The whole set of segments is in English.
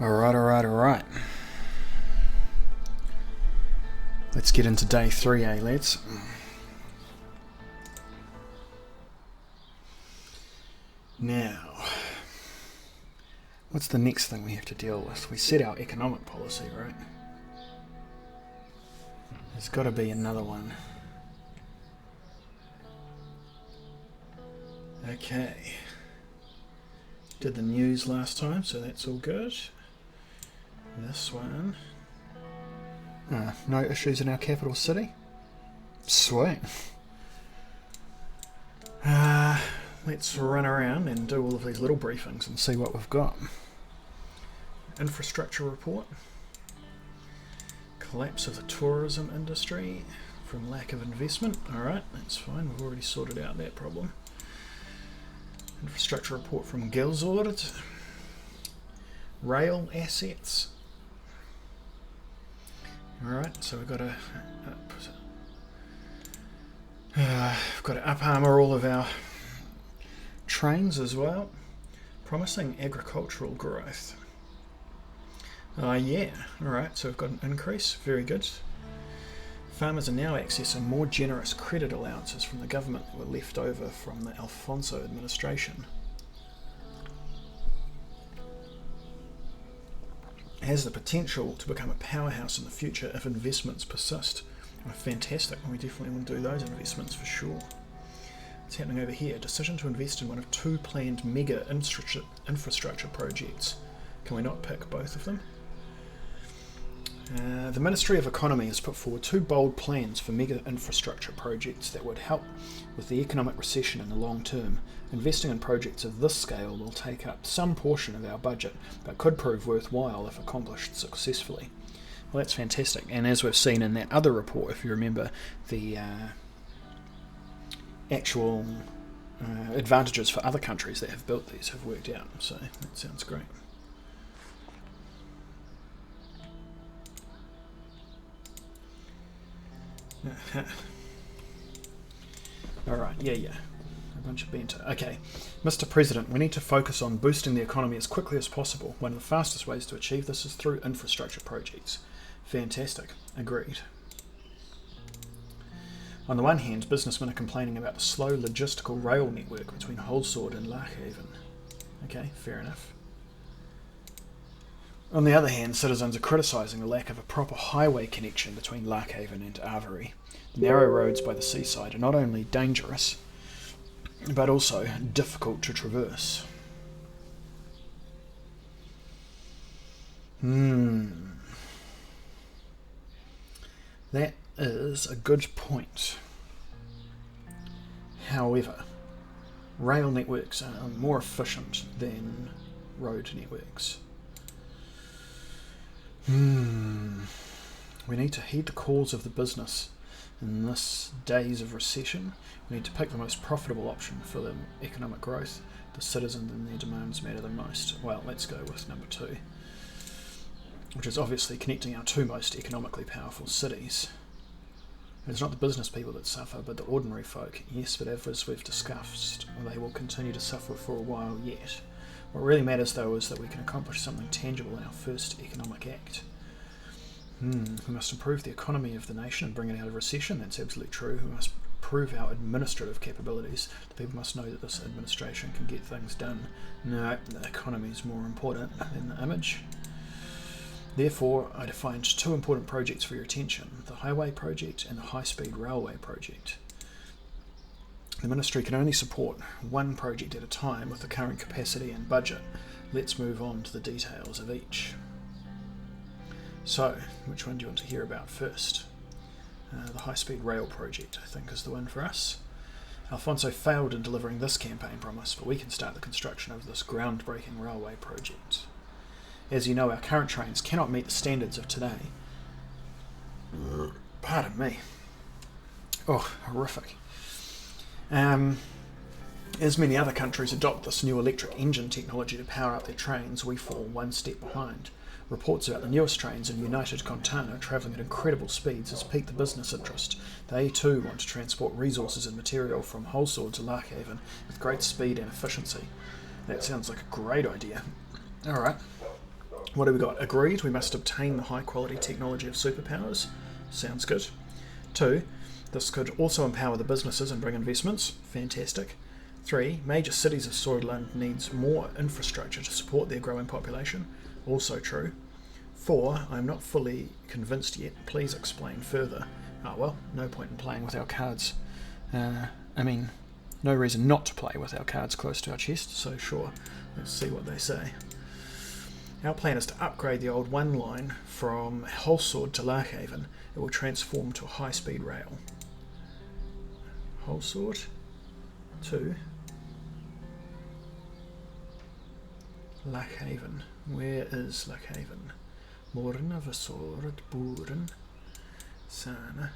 Alright. Let's get into day 3, lads? Now, what's the next thing we have to deal with? We set our economic policy, right? There's got to be another one. Okay. Did the news last time, so that's all good. This one. No issues in our capital city. Sweet. Let's run around and do all of these little briefings and see what we've got. Infrastructure report. Collapse of the tourism industry from lack of investment. Alright, that's fine. We've already sorted out that problem. Infrastructure report from Gilsord. Rail assets. Alright, so we've got to up armour all of our trains as well. Promising agricultural growth. Yeah, alright, so we've got an increase, very good. Farmers are now accessing more generous credit allowances from the government that were left over from the Alfonso administration. Has the potential to become a powerhouse in the future if investments persist. Fantastic, we definitely want to do those investments for sure. What's happening over here? Decision to invest in one of 2 planned mega infrastructure projects. Can we not pick both of them? The Ministry of Economy has put forward 2 bold plans for mega infrastructure projects that would help with the economic recession in the long term. Investing in projects of this scale will take up some portion of our budget, but could prove worthwhile if accomplished successfully. Well, that's fantastic. And as we've seen in that other report, if you remember, the actual advantages for other countries that have built these have worked out. So that sounds great. Alright, yeah. A bunch of banter. Okay, Mr. President, we need to focus on boosting the economy as quickly as possible. One of the fastest ways to achieve this is through infrastructure projects. Fantastic. Agreed. On the one hand, businessmen are complaining about the slow logistical rail network between Holsword and Lochhaven. Okay, fair enough. On the other hand, citizens are criticising the lack of a proper highway connection between Lochhaven and Avery. The narrow roads by the seaside are not only dangerous, but also difficult to traverse. That is a good point. However, rail networks are more efficient than road networks. We need to heed the calls of the business in this days of recession. We need to pick the most profitable option for the economic growth. The citizens and their demands matter the most. Well, let's go with number 2, which is obviously connecting our 2 most economically powerful cities. It's not the business people that suffer, but the ordinary folk. Yes, but as we've discussed, they will continue to suffer for a while yet. What really matters, though, is that we can accomplish something tangible in our first economic act. We must improve the economy of the nation and bring it out of recession. That's absolutely true. We must improve our administrative capabilities. The people must know that this administration can get things done. No, the economy is more important than the image. Therefore, I defined 2 important projects for your attention: the highway project and the high-speed railway project. The Ministry can only support one project at a time with the current capacity and budget. Let's move on to the details of each. So, which one do you want to hear about first? The high-speed rail project, I think, is the one for us. Alfonso failed in delivering this campaign promise, but we can start the construction of this groundbreaking railway project. As you know, our current trains cannot meet the standards of today. Pardon me. Oh, horrific. As many other countries adopt this new electric engine technology to power up their trains, we fall one step behind. Reports about the newest trains in United Contana travelling at incredible speeds has piqued the business interest. They too want to transport resources and material from Holsword to Lochhaven with great speed and efficiency. That sounds like a great idea. Alright. What do we got? Agreed, we must obtain the high quality technology of superpowers. Sounds good. 2, this could also empower the businesses and bring investments. Fantastic. 3, major cities of Sordland needs more infrastructure to support their growing population. Also true. 4, I'm not fully convinced yet. Please explain further. Oh well, no point in playing with our cards. No reason not to play with our cards close to our chest, so sure, let's see what they say. Our plan is to upgrade the old 1 line from Holsword to Larkhaven. It will transform to a high-speed rail. Holsword to Larkhaven. Where is Larkhaven? Morna Vasord Buren Sana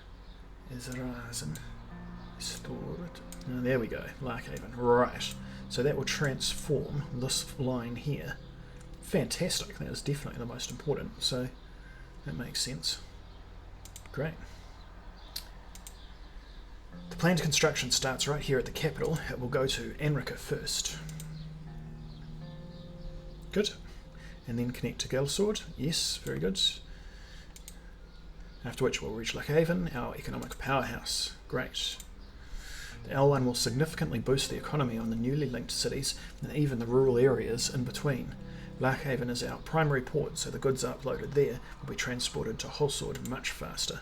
Izrazen Stored. Oh, there we go, Larkhaven. Right. So that will transform this line here. Fantastic. That is definitely the most important. So that makes sense. Great. The planned construction starts right here at the capital. It will go to Anrika first. Good. And then connect to Gelsword. Yes, very good. After which we'll reach Larkhaven, our economic powerhouse. Great. The L1 will significantly boost the economy on the newly linked cities and even the rural areas in between. Larkhaven is our primary port, so the goods uploaded there will be transported to Holsword much faster.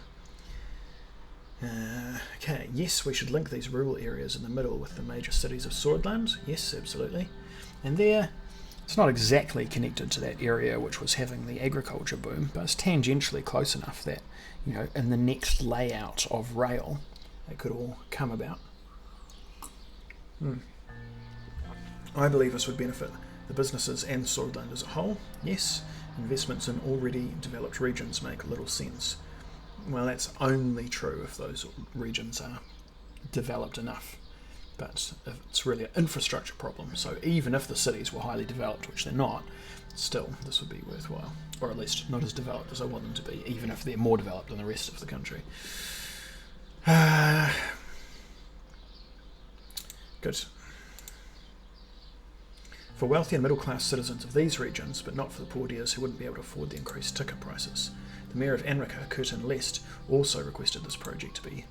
Okay, yes, we should link these rural areas in the middle with the major cities of Sordland. Yes, absolutely. And there, it's not exactly connected to that area which was having the agriculture boom, but it's tangentially close enough that, you know, in the next layout of rail, it could all come about. I believe this would benefit the businesses and Sordland as a whole. Yes, investments in already developed regions make little sense. Well, that's only true if those regions are developed enough. But it's really an infrastructure problem. So even if the cities were highly developed, which they're not, still this would be worthwhile. Or at least not as developed as I want them to be, even if they're more developed than the rest of the country. Good. For wealthy and middle-class citizens of these regions, but not for the poor dears who wouldn't be able to afford the increased ticket prices. The Mayor of Anrika, Curtin Lest, also requested this project to be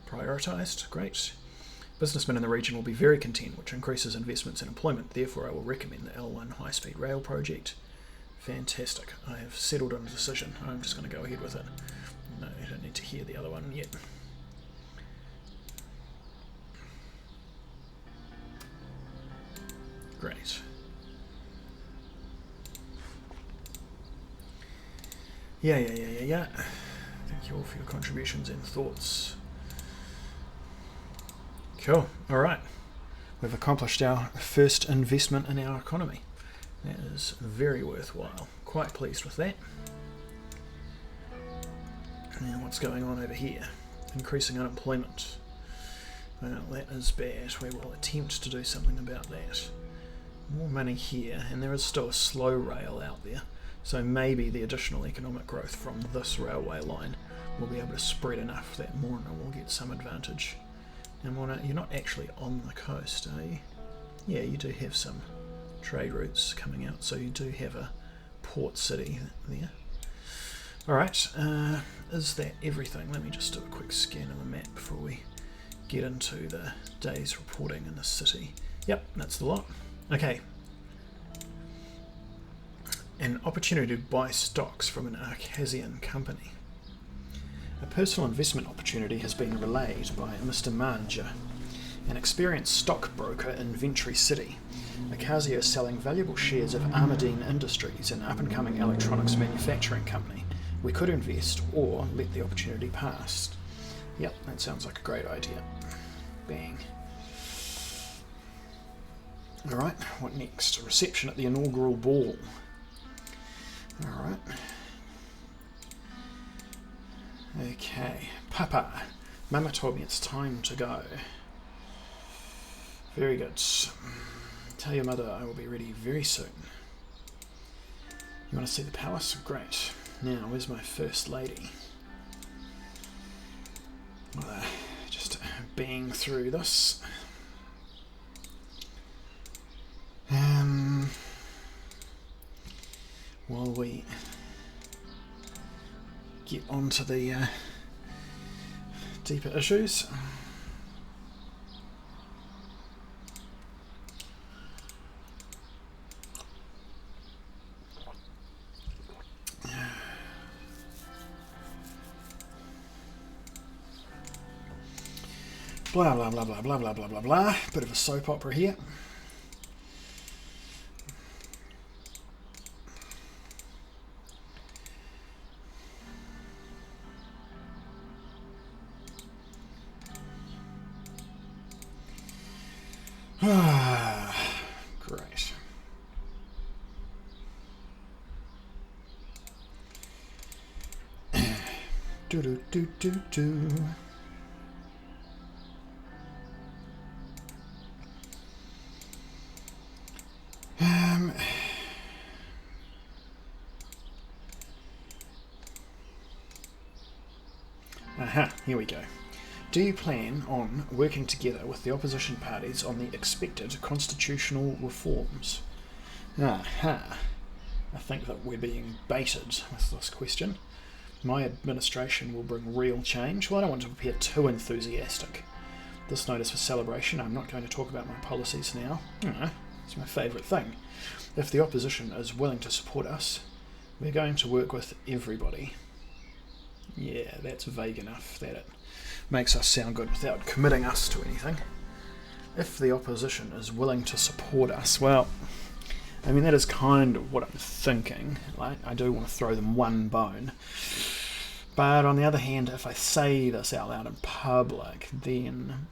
prioritised. Great. Businessmen in the region will be very content, which increases investments and employment. Therefore, I will recommend the L1 high-speed rail project. Fantastic. I have settled on a decision. I'm just going to go ahead with it. No, I don't need to hear the other one yet. Great. Yeah. Thank you all for your contributions and thoughts. Cool. All right. We've accomplished our first investment in our economy. That is very worthwhile. Quite pleased with that. Now what's going on over here? Increasing unemployment. Well, that is bad. We will attempt to do something about that. More money here, and there is still a slow rail out there. So maybe the additional economic growth from this railway line will be able to spread enough that Morna will get some advantage. Now Morna, you're not actually on the coast, are you? Yeah, you do have some trade routes coming out, so you do have a port city there. Alright, is that everything? Let me just do a quick scan of the map before we get into the day's reporting in the city. Yep, that's the lot. Okay. An opportunity to buy stocks from an Arcasian company. A personal investment opportunity has been relayed by Mr. Manja, an experienced stockbroker in Ventry City. Arcasia is selling valuable shares of Armadine Industries, an up-and-coming electronics manufacturing company. We could invest or let the opportunity pass. Yep, that sounds like a great idea. Bang. Alright, what next? A reception at the inaugural ball. Alright. Okay. Papa. Mama told me it's time to go. Very good. Tell your mother I will be ready very soon. You want to see the palace? Great. Now, where's my first lady? Just bang through this. while we get onto the deeper issues. Blah blah blah blah blah blah blah blah blah. Bit of a soap opera here. Great. Do do do do do. Aha, here we go. Do you plan on working together with the opposition parties on the expected constitutional reforms? Aha. I think that we're being baited with this question. My administration will bring real change. Well, I don't want to appear too enthusiastic. This note is for celebration. I'm not going to talk about my policies now. It's my favourite thing. If the opposition is willing to support us, we're going to work with everybody. Yeah, that's vague enough that it makes us sound good without committing us to anything. If the opposition is willing to support us, well, I mean, that is kind of what I'm thinking. Like, I do want to throw them one bone. But on the other hand, if I say this out loud in public, then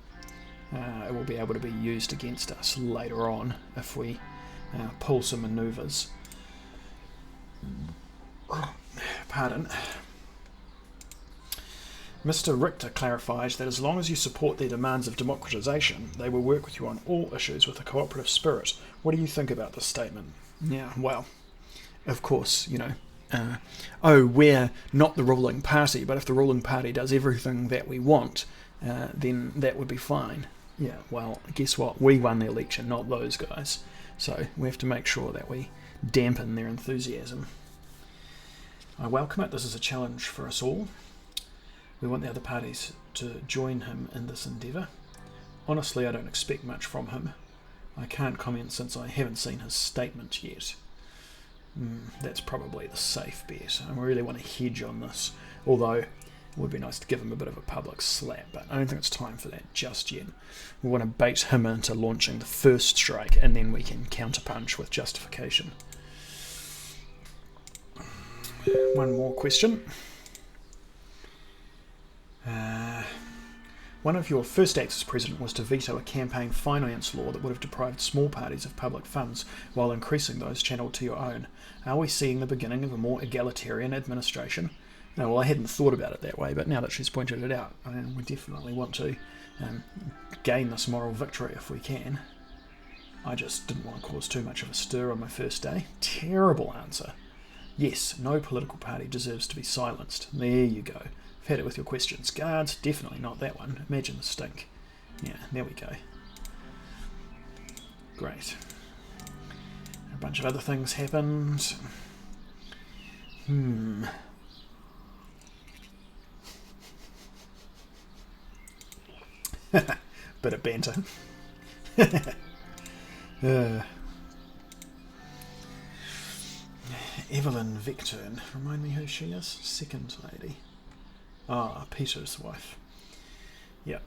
it will be able to be used against us later on if we pull some manoeuvres. Pardon. Mr. Richter clarifies that as long as you support their demands of democratisation, they will work with you on all issues with a cooperative spirit. What do you think about this statement? Yeah, well, of course, you know, we're not the ruling party, but if the ruling party does everything that we want, then that would be fine. Yeah, well, guess what? We won the election, not those guys. So we have to make sure that we dampen their enthusiasm. I welcome it. This is a challenge for us all. We want the other parties to join him in this endeavour. Honestly, I don't expect much from him. I can't comment since I haven't seen his statement yet. That's probably the safe bet. I really want to hedge on this, although it would be nice to give him a bit of a public slap, but I don't think it's time for that just yet. We want to bait him into launching the first strike, and then we can counterpunch with justification. One more question. One of your first acts as president was to veto a campaign finance law that would have deprived small parties of public funds while increasing those channeled to your own. Are we seeing the beginning of a more egalitarian administration? No, well, I hadn't thought about it that way, but now that she's pointed it out, we definitely want to gain this moral victory if we can. I just didn't want to cause too much of a stir on my first day. Terrible answer. Yes, no political party deserves to be silenced. There you go. I've had it with your questions. Guards, definitely not that one. Imagine the stink. Yeah, there we go. Great. A bunch of other things happened. Bit of banter. Evelyn Victorn. Remind me who she is? Second lady. Peter's wife. Yep.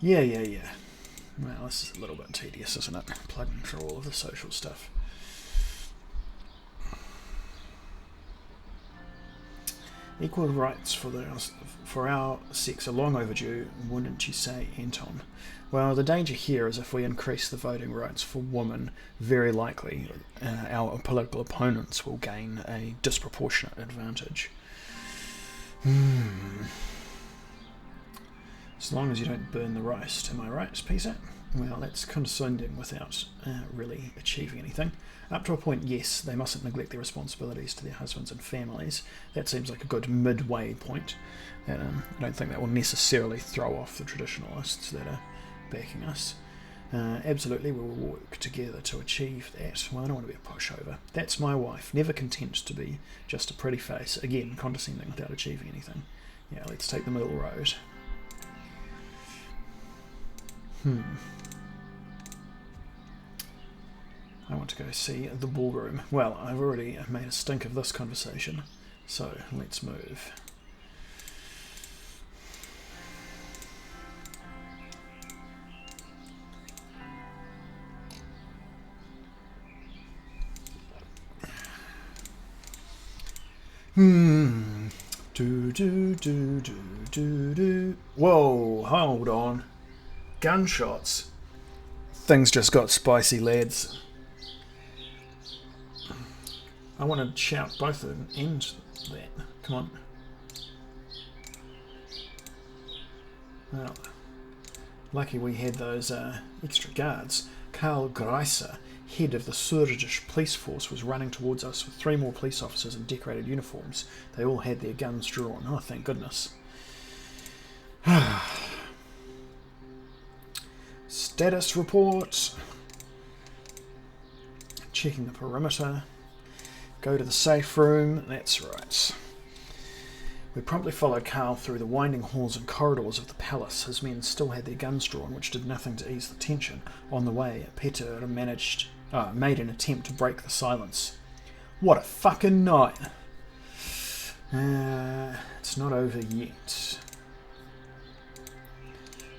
Yeah. Well, this is a little bit tedious, isn't it? Plugging through all of the social stuff. Equal rights for our sex are long overdue, wouldn't you say, Anton? Well, the danger here is if we increase the voting rights for women, very likely our political opponents will gain a disproportionate advantage. As long as you don't burn the roast, am I right, Peter? Well, that's condescending without really achieving anything. Up to a point, yes, they mustn't neglect their responsibilities to their husbands and families. That seems like a good midway point. I don't think that will necessarily throw off the traditionalists that are backing us. Absolutely, we will work together to achieve that. Well, I don't want to be a pushover. That's my wife, never content to be just a pretty face. Again, condescending without achieving anything. Yeah, let's take the middle road. I want to go see the ballroom. Well, I've already made a stink of this conversation, so let's move. Whoa, hold on. Gunshots. Things just got spicy, lads. I want to shout both of them and that. Come on. Well, lucky we had those extra guards. Karl Greiser, head of the Swedish police force, was running towards us with 3 more police officers in decorated uniforms. They all had their guns drawn. Oh, thank goodness. Status report. Checking the perimeter. Go to the safe room. That's right. We promptly followed Karl through the winding halls and corridors of the palace. His men still had their guns drawn, which did nothing to ease the tension. On the way, Peter made an attempt to break the silence. What a fucking night! It's not over yet.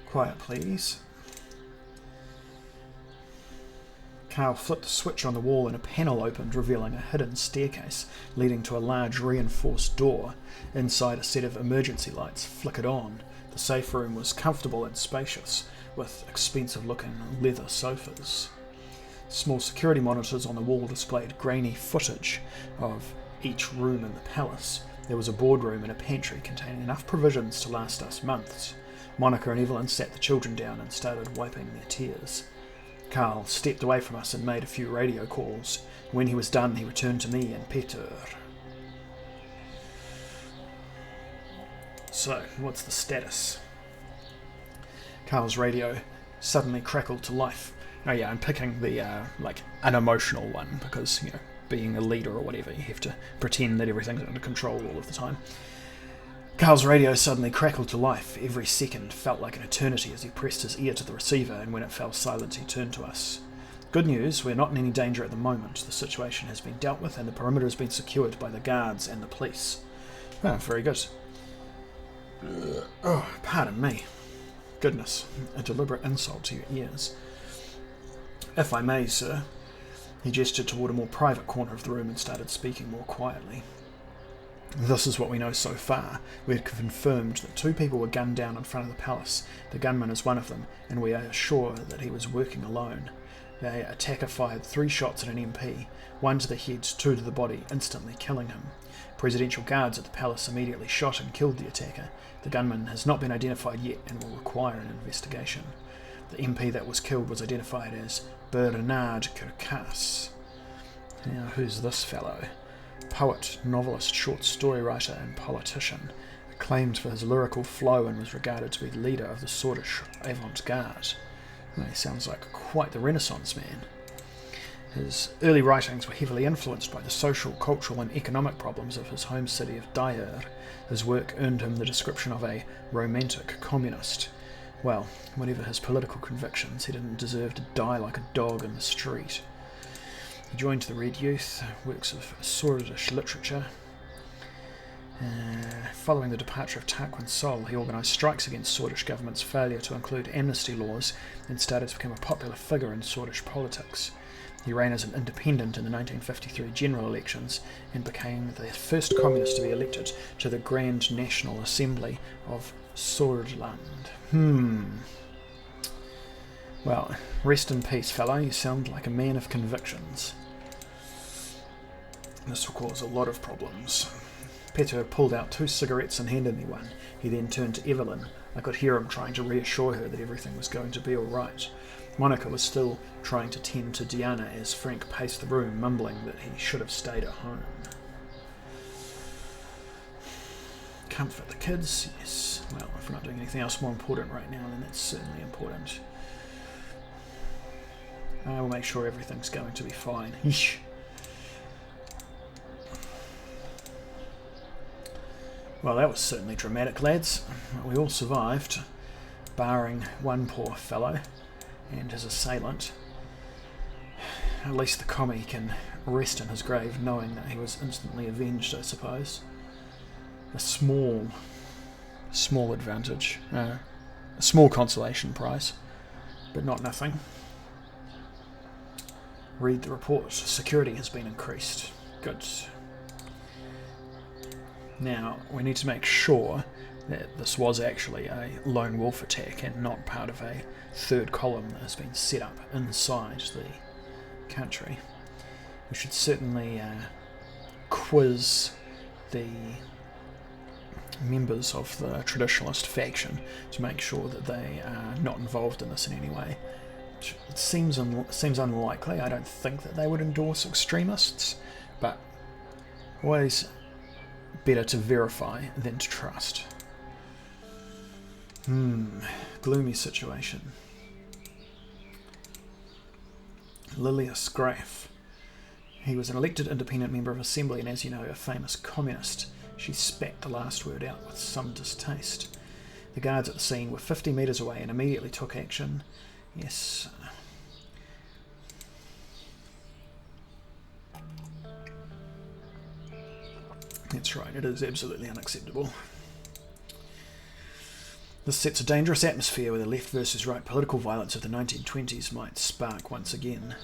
Quiet, please. Karl flipped the switch on the wall and a panel opened, revealing a hidden staircase leading to a large reinforced door. Inside, a set of emergency lights flickered on. The safe room was comfortable and spacious, with expensive-looking leather sofas. Small security monitors on the wall displayed grainy footage of each room in the palace. There was a boardroom and a pantry containing enough provisions to last us months. Monica and Evelyn sat the children down and started wiping their tears. Karl stepped away from us and made a few radio calls. When he was done, he returned to me and Peter. So, what's the status? Karl's radio suddenly crackled to life. Oh yeah, I'm picking the, unemotional one, because, being a leader or whatever, you have to pretend that everything's under control all of the time. Karl's radio suddenly crackled to life. Every second felt like an eternity as he pressed his ear to the receiver, and when it fell silent, he turned to us. Good news, we're not in any danger at the moment. The situation has been dealt with, and the perimeter has been secured by the guards and the police. Oh, very good. Oh, pardon me. Goodness, a deliberate insult to your ears. If I may, sir. He gestured toward a more private corner of the room and started speaking more quietly. This is what we know so far. We had confirmed that 2 people were gunned down in front of the palace. The gunman is one of them, and we are sure that he was working alone. The attacker fired 3 shots at an MP, 1 to the head, 2 to the body, instantly killing him. Presidential guards at the palace immediately shot and killed the attacker. The gunman has not been identified yet and will require an investigation. The MP that was killed was identified as Bernard Kirkas. Now, who's this fellow? Poet, novelist, short story writer and politician, acclaimed for his lyrical flow and was regarded to be the leader of the Swedish avant-garde. Well, he sounds like quite the Renaissance man. His early writings were heavily influenced by the social, cultural and economic problems of his home city of Dyer. His work earned him the description of a romantic communist. Well, whatever his political convictions, he didn't deserve to die like a dog in the street. He joined the Red Youth, works of Swedish literature. Following the departure of Tarquin Sol, he organised strikes against Swedish government's failure to include amnesty laws and started to become a popular figure in Swedish politics. He ran as an independent in the 1953 general elections and became the first communist to be elected to the Grand National Assembly of Sordland. Well, rest in peace, fellow. You sound like a man of convictions. This will cause a lot of problems. Peter had pulled out 2 cigarettes and handed me one. He then turned to Evelyn. I could hear him trying to reassure her that everything was going to be all right. Monica was still trying to tend to Diana as Frank paced the room, mumbling that he should have stayed at home. Comfort the kids, yes. Well, if we're not doing anything else more important right now, then that's certainly important. I will make sure everything's going to be fine. Yeesh. Well, that was certainly dramatic, lads. We all survived, barring one poor fellow and his assailant. At least the commie can rest in his grave knowing that he was instantly avenged, I suppose. A small advantage. A small consolation prize, but not nothing. Read the report. Security has been increased. Good. Now, we need to make sure that this was actually a lone wolf attack and not part of a third column that has been set up inside the country. We should certainly quiz the members of the traditionalist faction to make sure that they are not involved in this in any way. It seems unlikely. I don't think that they would endorse extremists, but always better to verify than to trust. Gloomy situation. Lilius Graff. He was an elected independent member of Assembly and, as you know, a famous communist. She spat the last word out with some distaste. The guards at the scene were 50 metres away and immediately took action. Yes. That's right, it is absolutely unacceptable. This sets a dangerous atmosphere where the left versus right political violence of the 1920s might spark once again.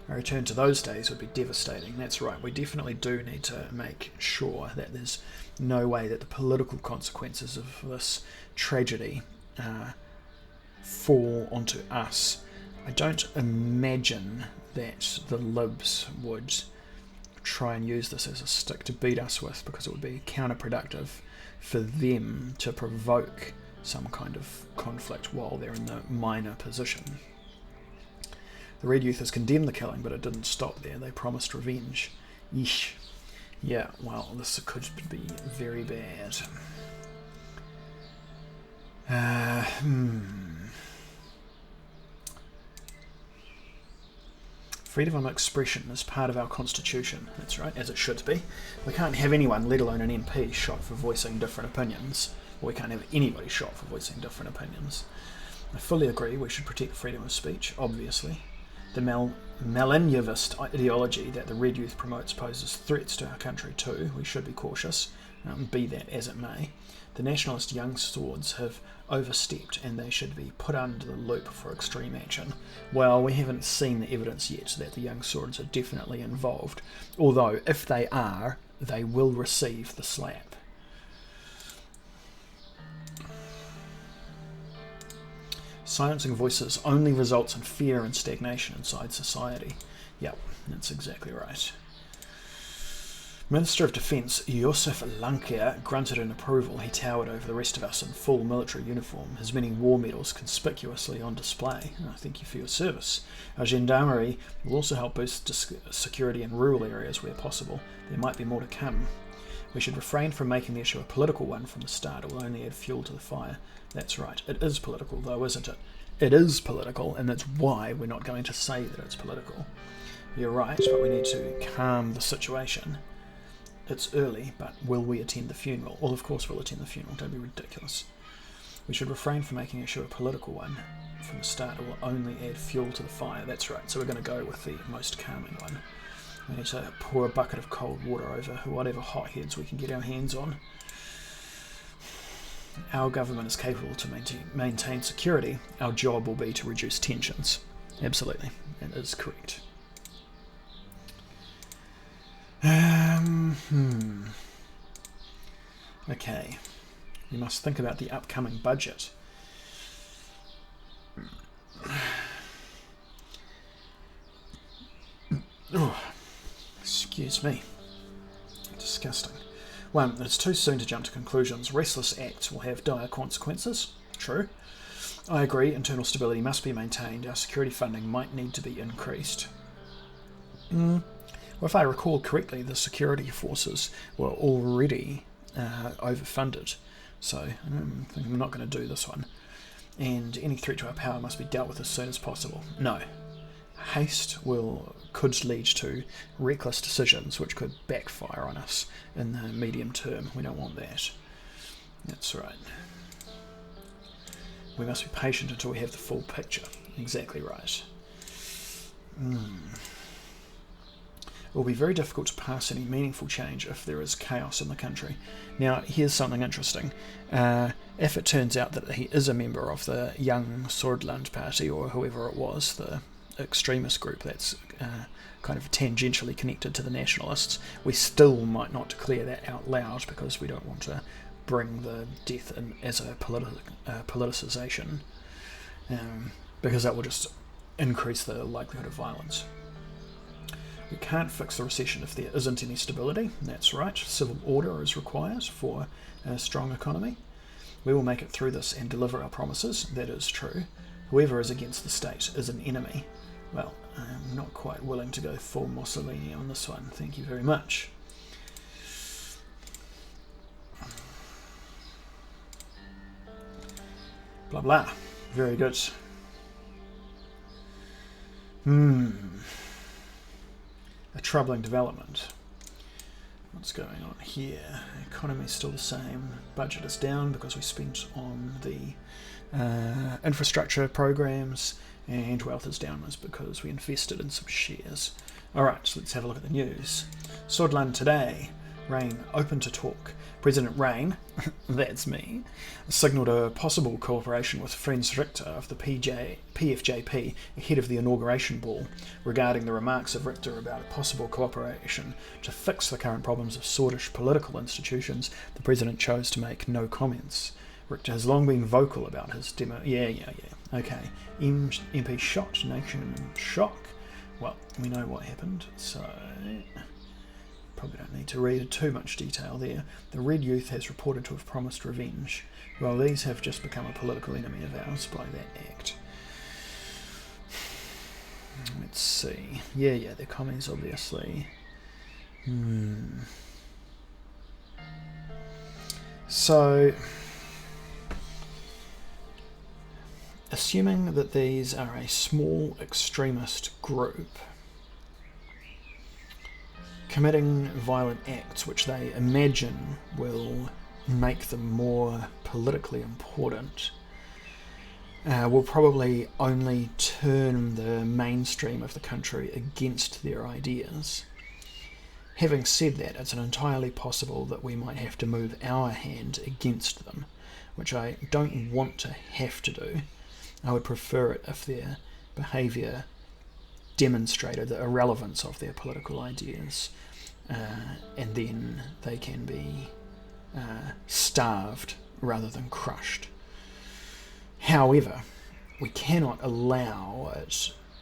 A return to those days would be devastating. That's right, we definitely do need to make sure that there's no way that the political consequences of this tragedy fall onto us. I don't imagine that the Libs would try and use this as a stick to beat us with, because it would be counterproductive for them to provoke some kind of conflict while they're in the minor position. The Red Youth has condemned the killing, but it didn't stop there. They promised revenge. Yeesh. Yeah, well, this could be very bad. Freedom of expression is part of our constitution. That's right, as it should be. We can't have anyone, let alone an MP, shot for voicing different opinions. Or we can't have anybody shot for voicing different opinions. I fully agree we should protect freedom of speech, obviously. The millennialist ideology that the Red Youth promotes poses threats to our country too. We should be cautious, be that as it may. The nationalist young swords have overstepped and they should be put under the loop for extreme action. Well, we haven't seen the evidence yet that the young swords are definitely involved, although if they are, they will receive the slap. Silencing voices only results in fear and stagnation inside society. Yep, that's exactly right. Minister of Defence Josef Lankier grunted in approval. He towered over the rest of us in full military uniform, his many war medals conspicuously on display. Oh, thank you for your service. Our gendarmerie will also help boost security in rural areas where possible. There might be more to come. We should refrain from making the issue a political one from the start. It will only add fuel to the fire. That's right. It is political, though, isn't it? It is political, and that's why we're not going to say that it's political. You're right, but we need to calm the situation. It's early, but will we attend the funeral? Well, of course we'll attend the funeral. Don't be ridiculous. We should refrain from making the issue a political one from the start. It will only add fuel to the fire. That's right. So we're going to go with the most calming one. We need to pour a bucket of cold water over whatever hotheads we can get our hands on. Our government is capable to maintain security. Our job will be to reduce tensions. Absolutely. That is correct. Okay. We must think about the upcoming budget. Oh, excuse me. Disgusting. 1. It's too soon to jump to conclusions. Restless acts will have dire consequences. True. I agree, internal stability must be maintained. Our security funding might need to be increased. Well, if I recall correctly, the security forces were already overfunded, so I'm not going to do this one. And any threat to our power must be dealt with as soon as possible. No. Haste could lead to reckless decisions which could backfire on us in the medium term. We don't want that. That's right. We must be patient until we have the full picture. Exactly right. It will be very difficult to pass any meaningful change if there is chaos in the country. Now, here's something interesting. If it turns out that he is a member of the Young Sordland Party, or whoever it was, the extremist group that's kind of tangentially connected to the nationalists, we still might not declare that out loud because we don't want to bring the death in as a politicisation, because that will just increase the likelihood of violence. We can't fix the recession if there isn't any stability. That's right. Civil order is required for a strong economy. We will make it through this and deliver our promises. That is true. Whoever is against the state is an enemy. Well, I'm not quite willing to go full Mussolini on this one. Thank you very much. Blah blah. Very good. A troubling development. What's going on here? Economy is still the same. Budget is down because we spent on the infrastructure programs, and wealth is down because we invested in some shares. Alright, so let's have a look at the news. Sordland today. Rain open to talk. President Rain, that's me, signalled a possible cooperation with Franz Richter of the PFJP ahead of the inauguration ball regarding the remarks of Richter about a possible cooperation to fix the current problems of Swedish political institutions. The president chose to make no comments. Richter has long been vocal about his demo. Yeah. Okay. MP shot, nation in shock. Well, we know what happened, so probably don't need to read too much detail there. The Red Youth has reported to have promised revenge. Well, these have just become a political enemy of ours by that act. Let's see. Yeah, they're commies, obviously. So, assuming that these are a small extremist group committing violent acts which they imagine will make them more politically important, will probably only turn the mainstream of the country against their ideas. Having said that, it's entirely possible that we might have to move our hand against them, which I don't want to have to do. I would prefer it if their behaviour demonstrated the irrelevance of their political ideas, and then they can be starved rather than crushed. However, we cannot allow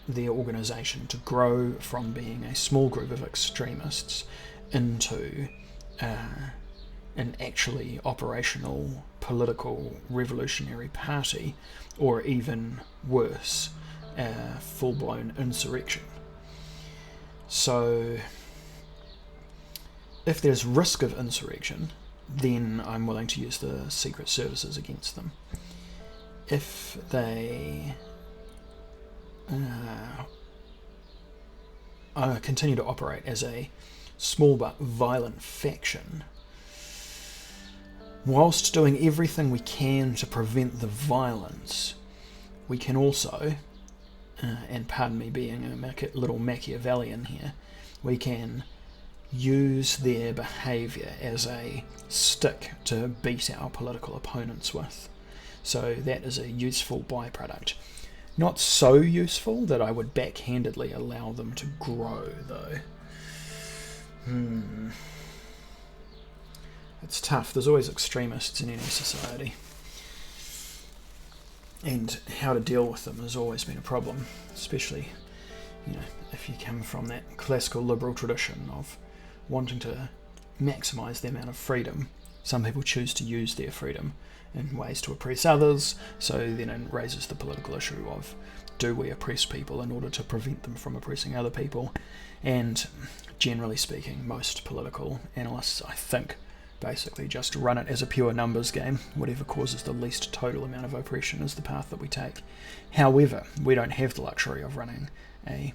the organisation to grow from being a small group of extremists into an actually operational political revolutionary party, or even worse, a full-blown insurrection. So if there's risk of insurrection, then I'm willing to use the secret services against them. If they continue to operate as a small but violent faction, whilst doing everything we can to prevent the violence, we can also, and pardon me being a little Machiavellian here, we can use their behaviour as a stick to beat our political opponents with. So that is a useful byproduct. Not so useful that I would backhandedly allow them to grow, though. It's tough. There's always extremists in any society, and how to deal with them has always been a problem, especially, if you come from that classical liberal tradition of wanting to maximise the amount of freedom, some people choose to use their freedom in ways to oppress others, so then it raises the political issue of, do we oppress people in order to prevent them from oppressing other people? And generally speaking, most political analysts, I think, basically just run it as a pure numbers game. Whatever causes the least total amount of oppression is the path that we take. However, we don't have the luxury of running a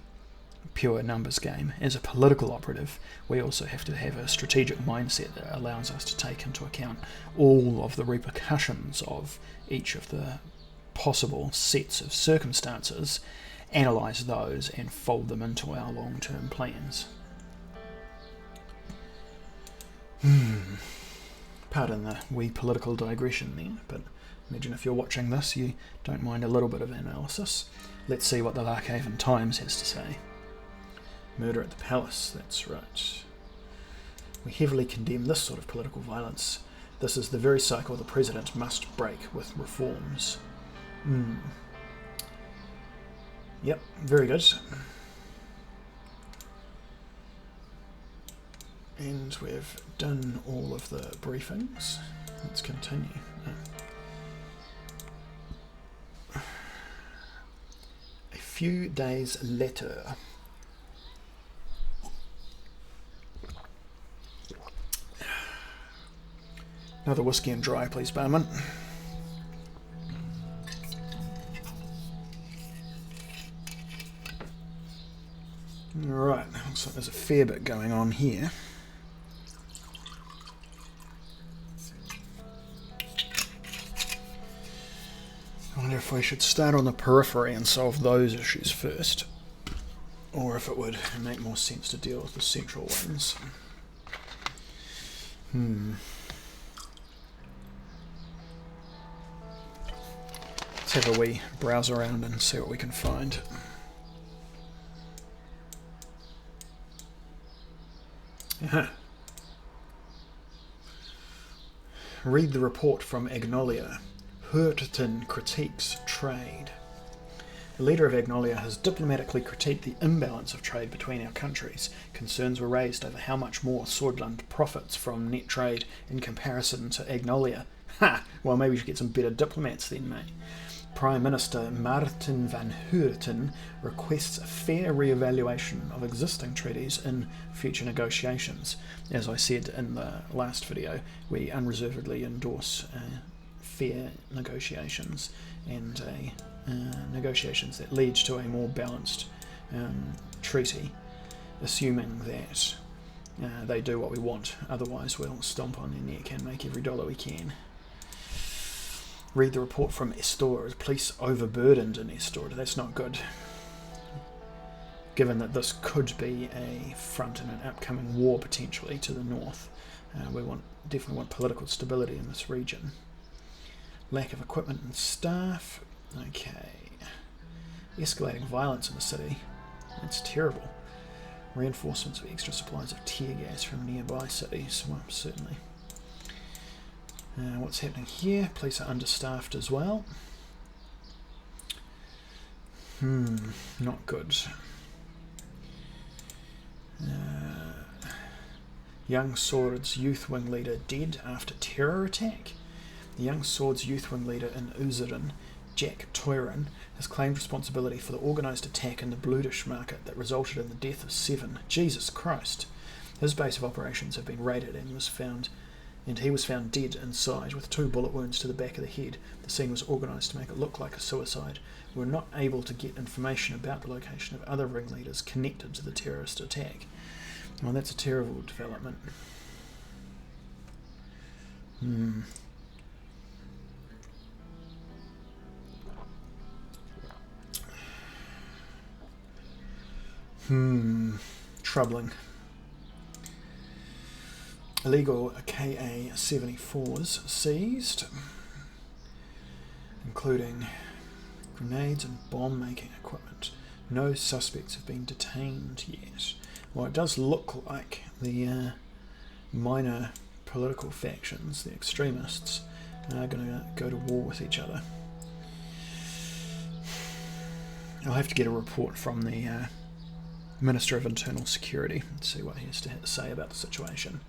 pure numbers game. As a political operative, we also have to have a strategic mindset that allows us to take into account all of the repercussions of each of the possible sets of circumstances, analyse those and fold them into our long-term plans. Pardon the wee political digression there, but imagine if you're watching this, you don't mind a little bit of analysis. Let's see what the Larkhaven Times has to say. Murder at the palace, that's right. We heavily condemn this sort of political violence. This is the very cycle the president must break with reforms. Yep, very good. And we've done all of the briefings. Let's continue. A few days later. Another whiskey and dry, please, barman. Right, looks like there's a fair bit going on here. I wonder if we should start on the periphery and solve those issues first, or if it would make more sense to deal with the central ones. Let's have a wee browse around and see what we can find. Read the report from Agnolia. Hurton critiques trade. The leader of Agnolia has diplomatically critiqued the imbalance of trade between our countries. Concerns were raised over how much more Sordland profits from net trade in comparison to Agnolia. Well, maybe we should get some better diplomats then, mate. Prime Minister Martin van Hurten requests a fair re-evaluation of existing treaties in future negotiations. As I said in the last video, we unreservedly endorse fair negotiations and negotiations that lead to a more balanced treaty, assuming that they do what we want. Otherwise, we'll stomp on their neck and make every dollar we can. Read the report from Estor. Police overburdened in Estor. That's not good. Given that this could be a front in an upcoming war potentially to the north, we definitely want political stability in this region. Lack of equipment and staff. Okay. Escalating violence in the city. That's terrible. Reinforcements of extra supplies of tear gas from nearby cities. Well, certainly. What's happening here? Police are understaffed as well. Not good. Young Sword's youth wing leader dead after terror attack. The Young Sword's youth wing leader in Suzerain, Jack Toyran, has claimed responsibility for the organised attack in the Bludish market that resulted in the death of 7. Jesus Christ. His base of operations have been raided and he was found dead inside with 2 bullet wounds to the back of the head. The scene was organised to make it look like a suicide. We were not able to get information about the location of other ringleaders connected to the terrorist attack. Well, that's a terrible development. Troubling. Illegal KA-74s seized, including grenades and bomb-making equipment. No suspects have been detained yet. Well, it does look like the minor political factions, the extremists, are going to go to war with each other. I'll have to get a report from the Minister of Internal Security and see what he has to say about the situation.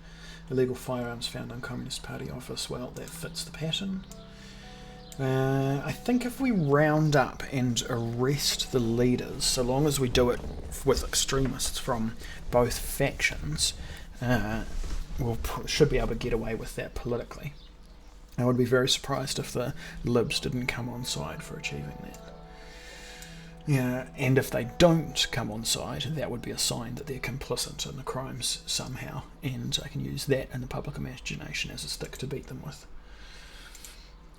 Illegal firearms found on Communist Party office. Well, that fits the pattern. I think if we round up and arrest the leaders, so long as we do it with extremists from both factions, we should be able to get away with that politically. I would be very surprised if the Libs didn't come on side for achieving that. Yeah, and if they don't come on side, that would be a sign that they're complicit in the crimes somehow, and I can use that in the public imagination as a stick to beat them with.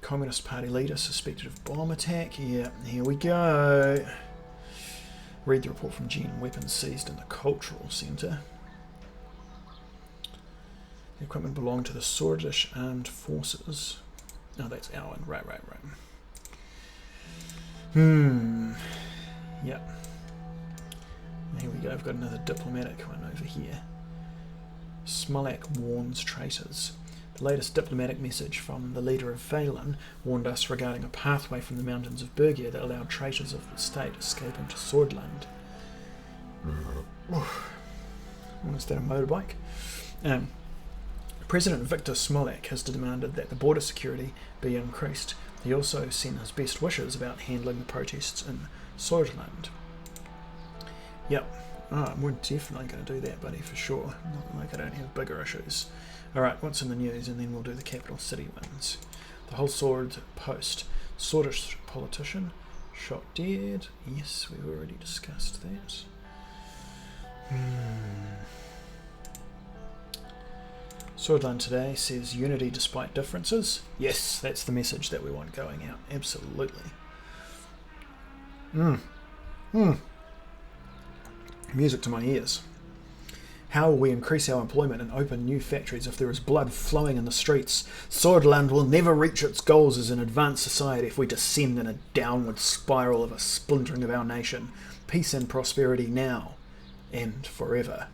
Communist Party leader suspected of bomb attack. Yeah, here we go. Read the report from Gen. Weapons seized in the cultural centre. The equipment belonged to the Sordland armed forces. Oh, that's our one. Right. Yep. Here we go. I've got another diplomatic one over here. Smolak warns traitors. The latest diplomatic message from the leader of Valen warned us regarding a pathway from the mountains of Bergia that allowed traitors of the state escape into Sordland. Is that a motorbike? President Victor Smolak has demanded that the border security be increased. He also sent his best wishes about handling the protests in Sordland. Yep, we're definitely going to do that, buddy, for sure. Not like I don't have bigger issues. Alright, what's in the news? And then we'll do the capital city ones. The whole sword post. Swordish politician shot dead. Yes, we've already discussed that. Sordland today says unity despite differences. Yes, that's the message that we want going out. Absolutely. Music to my ears. How will we increase our employment and open new factories if there is blood flowing in the streets? Sordland will never reach its goals as an advanced society if we descend in a downward spiral of a splintering of our nation. Peace and prosperity now and forever.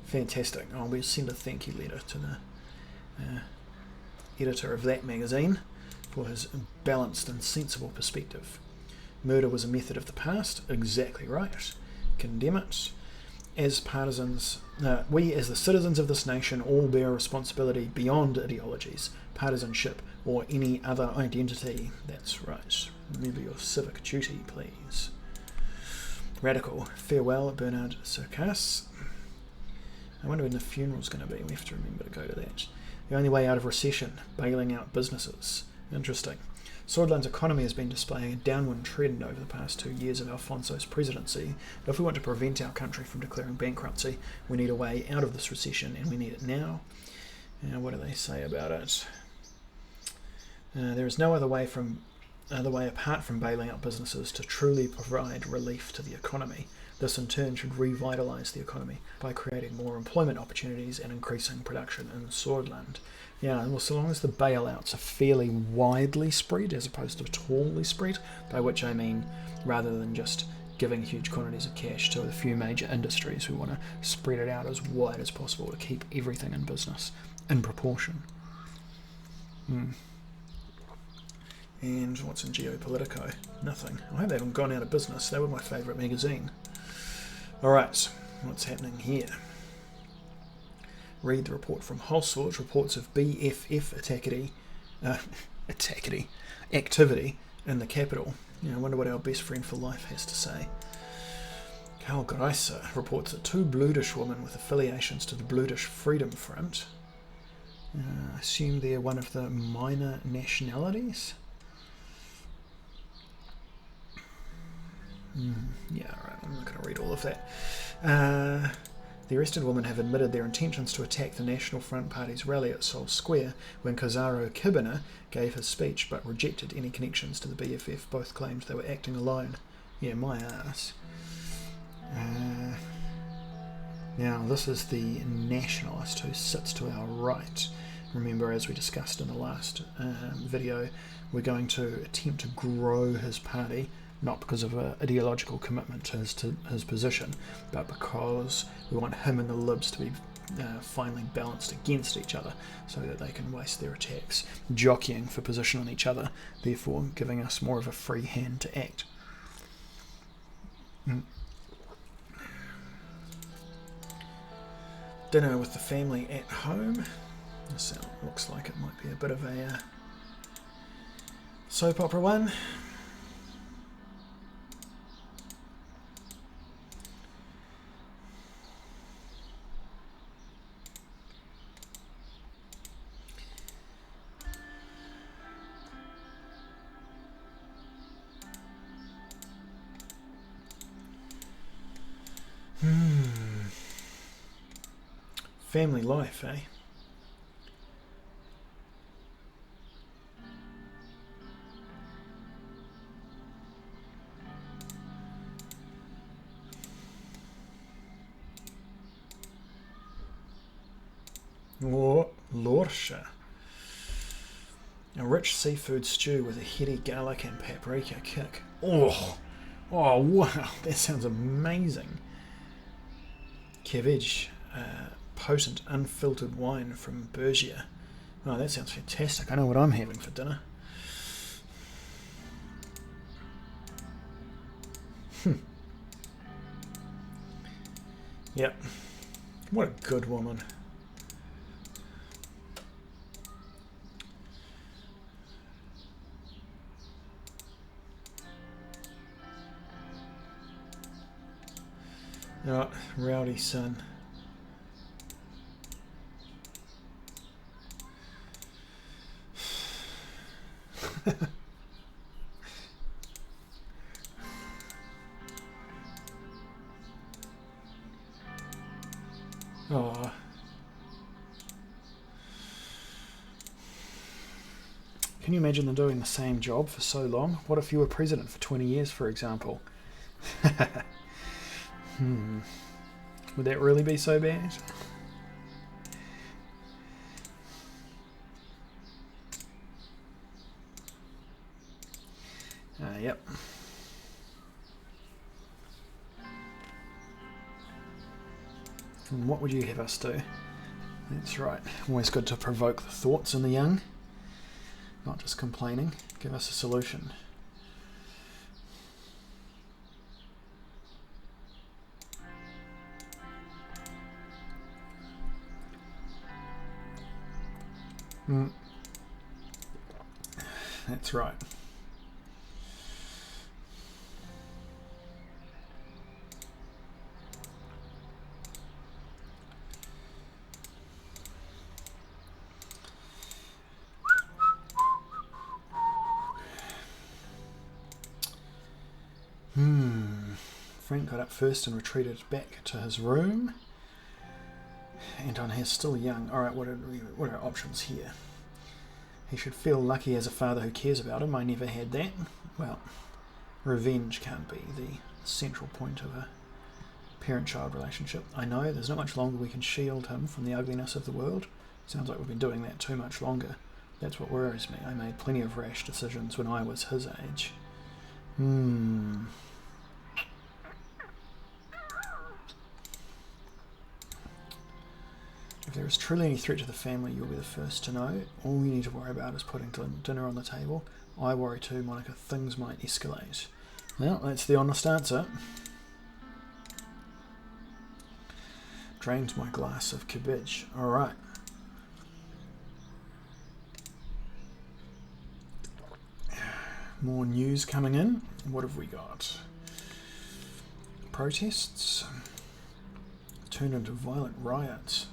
Fantastic. We'll send a thank you letter to the editor of that magazine for his balanced and sensible perspective. Murder was a method of the past. Exactly right. Condemn it. As partisans, we as the citizens of this nation all bear responsibility beyond ideologies, partisanship, or any other identity. That's right. Remember your civic duty, please. Radical. Farewell, Bernard Circas. I wonder when the funeral's going to be. We have to remember to go to that. The only way out of recession, bailing out businesses. Interesting. Sordland's economy has been displaying a downward trend over the past 2 years of Alfonso's presidency. But if we want to prevent our country from declaring bankruptcy, we need a way out of this recession, and we need it now. What do they say about it? There is no other way apart from bailing out businesses to truly provide relief to the economy. This in turn should revitalise the economy by creating more employment opportunities and increasing production in Sordland. Yeah, well, so long as the bailouts are fairly widely spread as opposed to tallly spread, by which I mean rather than just giving huge quantities of cash to a few major industries, we want to spread it out as wide as possible to keep everything in business in proportion. And what's in Geopolitico? Nothing. I hope they haven't gone out of business. They were my favourite magazine. Alright, what's happening here? Read the report from Holsword. Reports of BFF activity in the capital. I wonder what our best friend for life has to say. Karl Greiser reports that 2 Bludish women with affiliations to the Bludish Freedom Front. I assume they're one of the minor nationalities. Yeah, alright, I'm not going to read all of that. The arrested women have admitted their intentions to attack the National Front Party's rally at Sol Square when Kozaro Kibiner gave his speech but rejected any connections to the BFF. Both claimed they were acting alone. Yeah, my ass. Now, this is the nationalist who sits to our right. Remember, as we discussed in the last video, we're going to attempt to grow his party, not because of an ideological commitment to his position, but because we want him and the Libs to be finally balanced against each other so that they can waste their attacks, jockeying for position on each other, therefore giving us more of a free hand to act. Dinner with the family at home. This looks like it might be a bit of a soap opera one. Family life, eh? Or Lorsha. A rich seafood stew with a heady garlic and paprika kick. Oh wow, that sounds amazing. Cabbage, potent unfiltered wine from Bergia. Oh, that sounds fantastic. I know what I'm having for dinner. Yep. What a good woman. Oh, rowdy son. Oh. Can you imagine them doing the same job for so long? What if you were president for 20 years, for example? Would that really be so bad? Yep. And what would you have us do? That's right. Always good to provoke the thoughts in the young. Not just complaining. Give us a solution. That's right. Frank got up first and retreated back to his room. Anton is still young. Alright, what are our options here? He should feel lucky as a father who cares about him. I never had that. Well, revenge can't be the central point of a parent-child relationship. I know there's not much longer we can shield him from the ugliness of the world. Sounds like we've been doing that too much longer. That's what worries me. I made plenty of rash decisions when I was his age. If there is truly any threat to the family, you'll be the first to know. All you need to worry about is putting dinner on the table. I worry too, Monica. Things might escalate. Well, that's the honest answer. Drained my glass of cabbage. Alright. More news coming in. What have we got? Protests turned into violent riots.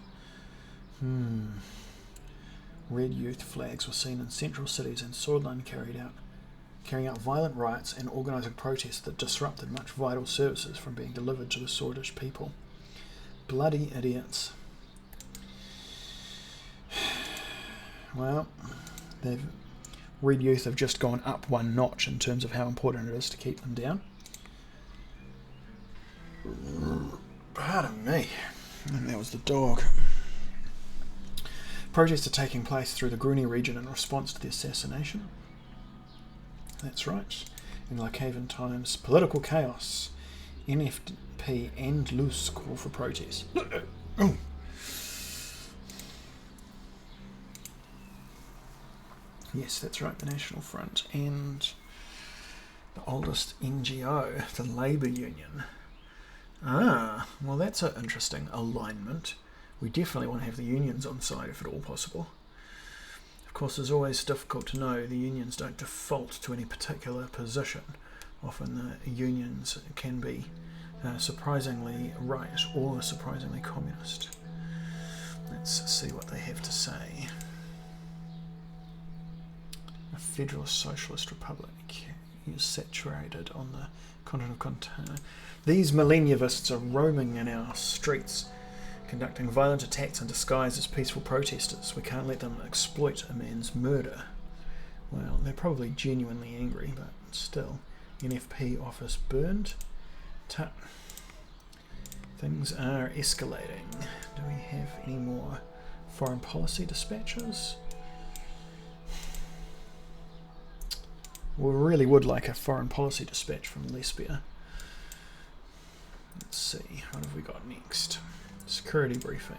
Red youth flags were seen in central cities, and Sordland carrying out violent riots and organising protests that disrupted much vital services from being delivered to the Sordish people. Bloody idiots. Well, Red youth have just gone up one notch in terms of how important it is to keep them down. Pardon me. And that was the dog. Protests are taking place through the Gruni region in response to the assassination. That's right. In Lycavan times, political chaos. NFP and Luce call for protest. Oh. Yes, that's right, the National Front and the oldest NGO, the Labour Union. Ah, well that's an interesting alignment. We definitely want to have the unions on side if at all possible. Of course, it's always difficult to know. The unions don't default to any particular position. Often the unions can be surprisingly right or surprisingly communist. Let's see what they have to say. A federalist socialist republic is saturated on the continent of Contana. These millennialists are roaming in our streets, conducting violent attacks in disguise as peaceful protesters. We can't let them exploit a man's murder. Well, they're probably genuinely angry, but still. NFP office burned. Tut. Things are escalating. Do we have any more foreign policy dispatches? We really would like a foreign policy dispatch from Lesbia. Let's see, what have we got next? Security briefing.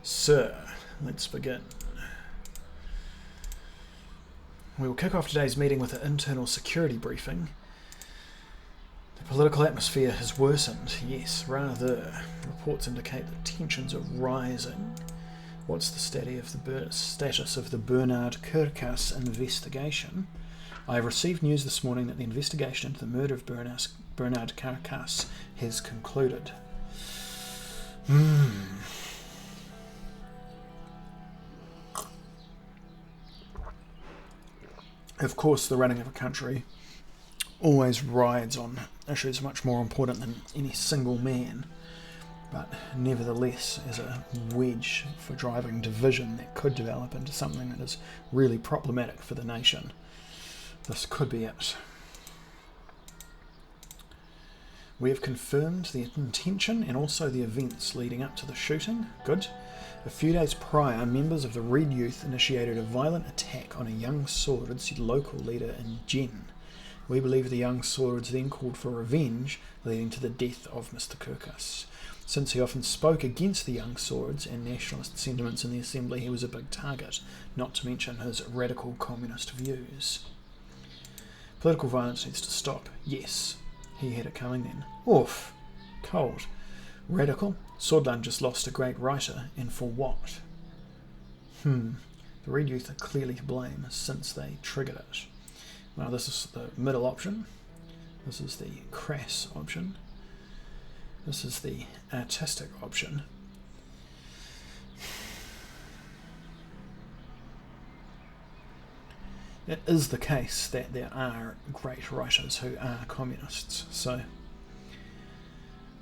Sir, let's begin. We will kick off today's meeting with an internal security briefing. The political atmosphere has worsened. Yes, rather. Reports indicate that tensions are rising. What's the status of the Bernard Kirkas investigation? I have received news this morning that the investigation into the murder of Bernard Kirkas has concluded. Of course, the running of a country always rides on issues much more important than any single man, but nevertheless, as a wedge for driving division that could develop into something that is really problematic for the nation, this could be it. We have confirmed the intention and also the events leading up to the shooting. Good. A few days prior, members of the Red Youth initiated a violent attack on a young Swords local leader in Jen. We believe the young Swords then called for revenge, leading to the death of Mr. Kirkas. Since he often spoke against the young Swords and nationalist sentiments in the assembly, he was a big target, not to mention his radical communist views. Political violence needs to stop. Yes, he had it coming then. Oof, cold. Radical? Sordland just lost a great writer, and for what? The Red Youth are clearly to blame since they triggered it. Well, this is the middle option. This is the crass option. This is the artistic option. It is the case that there are great writers who are communists, so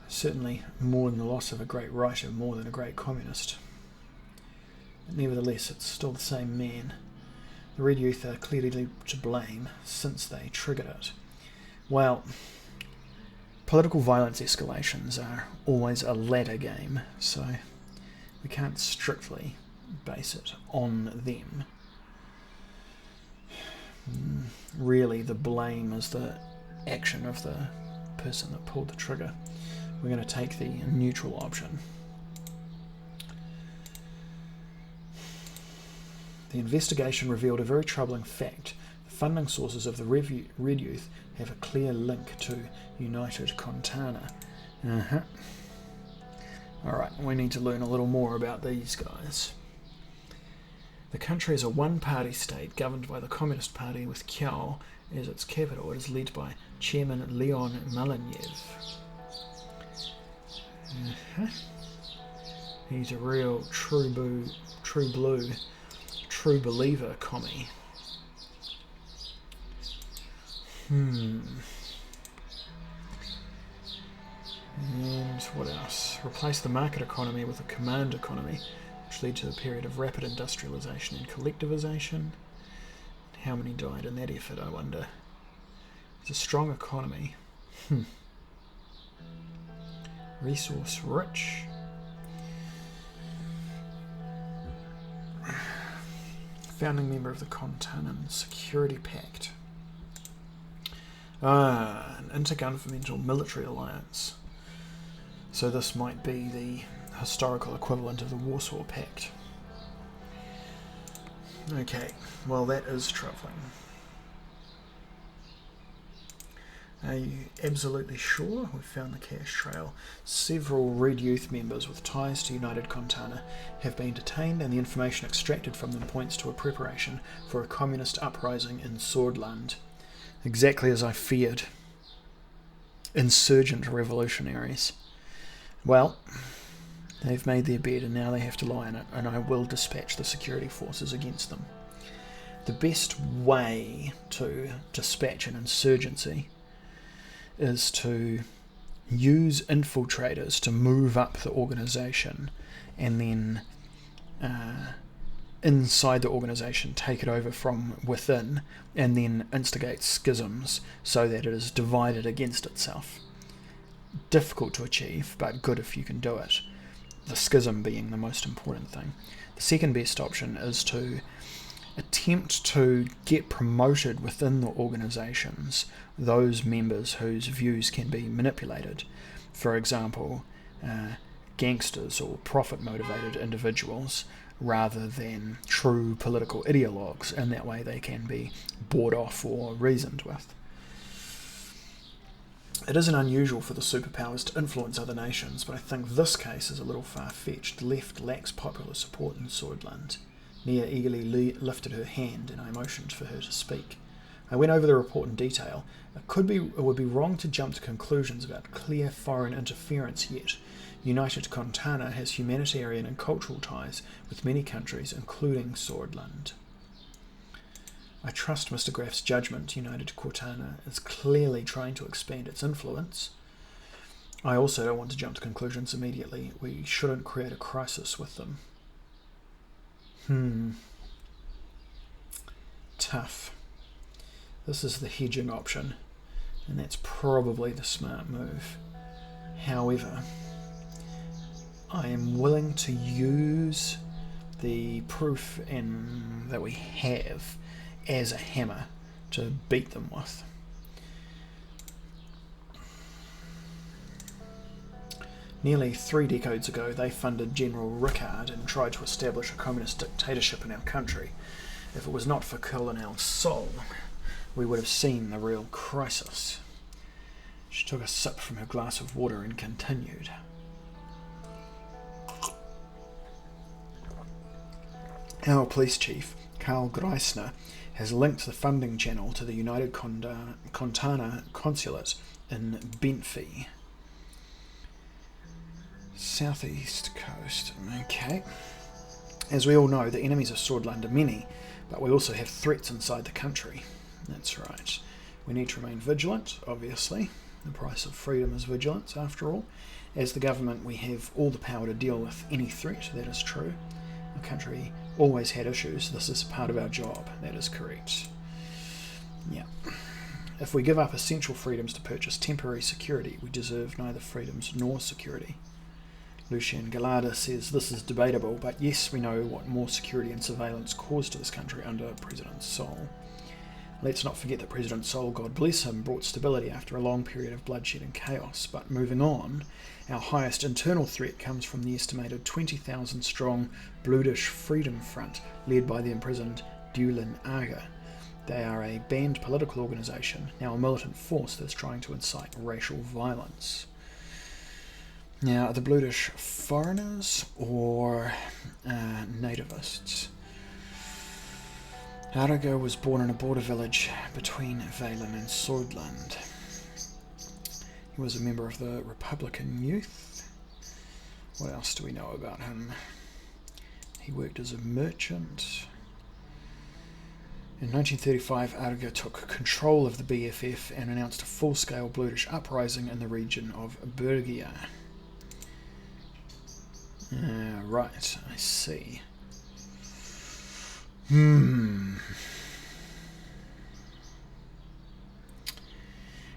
certainly more than the loss of a great writer, more than a great communist. But nevertheless, it's still the same man. The Red Youth are clearly to blame since they triggered it. Well, political violence escalations are always a ladder game, so we can't strictly base it on them. Really, the blame is the action of the person that pulled the trigger. We're going to take the neutral option. The investigation revealed a very troubling fact. The funding sources of the Red Youth have a clear link to United Contana. Alright, we need to learn a little more about these guys. The country is a one-party state governed by the Communist Party with Kyiv as its capital. It is led by Chairman Leon Maleyev. He's a real true blue, true believer commie. And what else? Replace the market economy with a command economy, which led to a period of rapid industrialization and collectivization. How many died in that effort, I wonder? It's a strong economy. Resource rich. Founding member of the Continental Security Pact. An intergovernmental military alliance. So this might be the historical equivalent of the Warsaw Pact. Okay, well that is troubling. Are you absolutely sure? We've found the cash trail. Several Red Youth members with ties to United Kontana have been detained, and the information extracted from them points to a preparation for a communist uprising in Sordland. Exactly as I feared. Insurgent revolutionaries. Well, they've made their bed and now they have to lie in it, and I will dispatch the security forces against them. The best way to dispatch an insurgency is to use infiltrators to move up the organisation, and then inside the organisation take it over from within, and then instigate schisms so that it is divided against itself. Difficult to achieve, but good if you can do it. The schism being the most important thing. The second best option is to attempt to get promoted within the organisations those members whose views can be manipulated. For example, gangsters or profit-motivated individuals rather than true political ideologues, and that way they can be bought off or reasoned with. It isn't unusual for the superpowers to influence other nations, but I think this case is a little far-fetched. The left lacks popular support in Sordland. Nia eagerly lifted her hand, and I motioned for her to speak. I went over the report in detail. It would be wrong to jump to conclusions about clear foreign interference yet. United Kontana has humanitarian and cultural ties with many countries, including Sordland. I trust Mr. Graff's judgment. United Kontana is clearly trying to expand its influence. I also don't want to jump to conclusions immediately. We shouldn't create a crisis with them. Tough. This is the hedging option, and that's probably the smart move. However, I am willing to use the proof that we have as a hammer to beat them with. Nearly 3 decades ago, they funded General Rickard and tried to establish a communist dictatorship in our country. If it was not for Colonel Sol, we would have seen the real crisis. She took a sip from her glass of water and continued. Our police chief, Karl Greisner, has linked the funding channel to the United Kontana consulate in Benfi. Southeast coast. Okay. As we all know, the enemies of Sordland are many, but we also have threats inside the country. That's right. We need to remain vigilant, obviously. The price of freedom is vigilance, after all. As the government, we have all the power to deal with any threat, that is true. Our country always had issues. This is part of our job. That is correct. Yeah. If we give up essential freedoms to purchase temporary security, we deserve neither freedoms nor security. Lucien Gallarda says this is debatable, but yes, we know what more security and surveillance caused to this country under President Sol. Let's not forget that President Sol, God bless him, brought stability after a long period of bloodshed and chaos. But moving on, our highest internal threat comes from the estimated 20,000 strong Bludish Freedom Front, led by the imprisoned Dulin Aga. They are a banned political organisation, now a militant force that's trying to incite racial violence. Now, are the Bludish foreigners or nativists? Arago was born in a border village between Valen and Sordland. He was a member of the Republican Youth. What else do we know about him? He worked as a merchant. In 1935, Arago took control of the BFF and announced a full-scale Bludish uprising in the region of Bergia. Right, I see.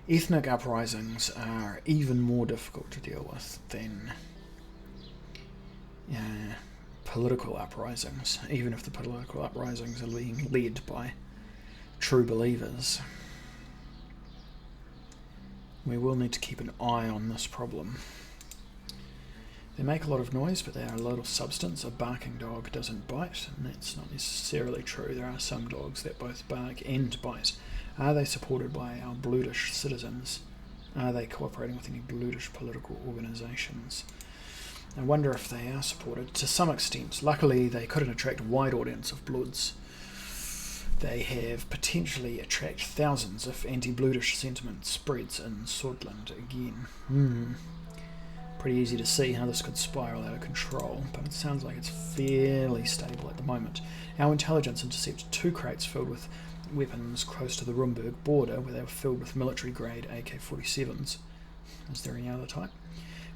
Ethnic uprisings are even more difficult to deal with than political uprisings, even if the political uprisings are being led by true believers. We will need to keep an eye on this problem. They make a lot of noise, but they are a lot of substance. A barking dog doesn't bite, and that's not necessarily true. There are some dogs that both bark and bite. Are they supported by our Blutish citizens? Are they cooperating with any Blutish political organisations? I wonder if they are supported to some extent. Luckily, they couldn't attract a wide audience of Bloods. They have potentially attracted thousands if anti-Blutish sentiment spreads in Sordland again. Pretty easy to see how this could spiral out of control, but it sounds like it's fairly stable at the moment. Our intelligence intercepted 2 crates filled with weapons close to the Rumburg border, where they were filled with military-grade AK-47s. Is there any other type?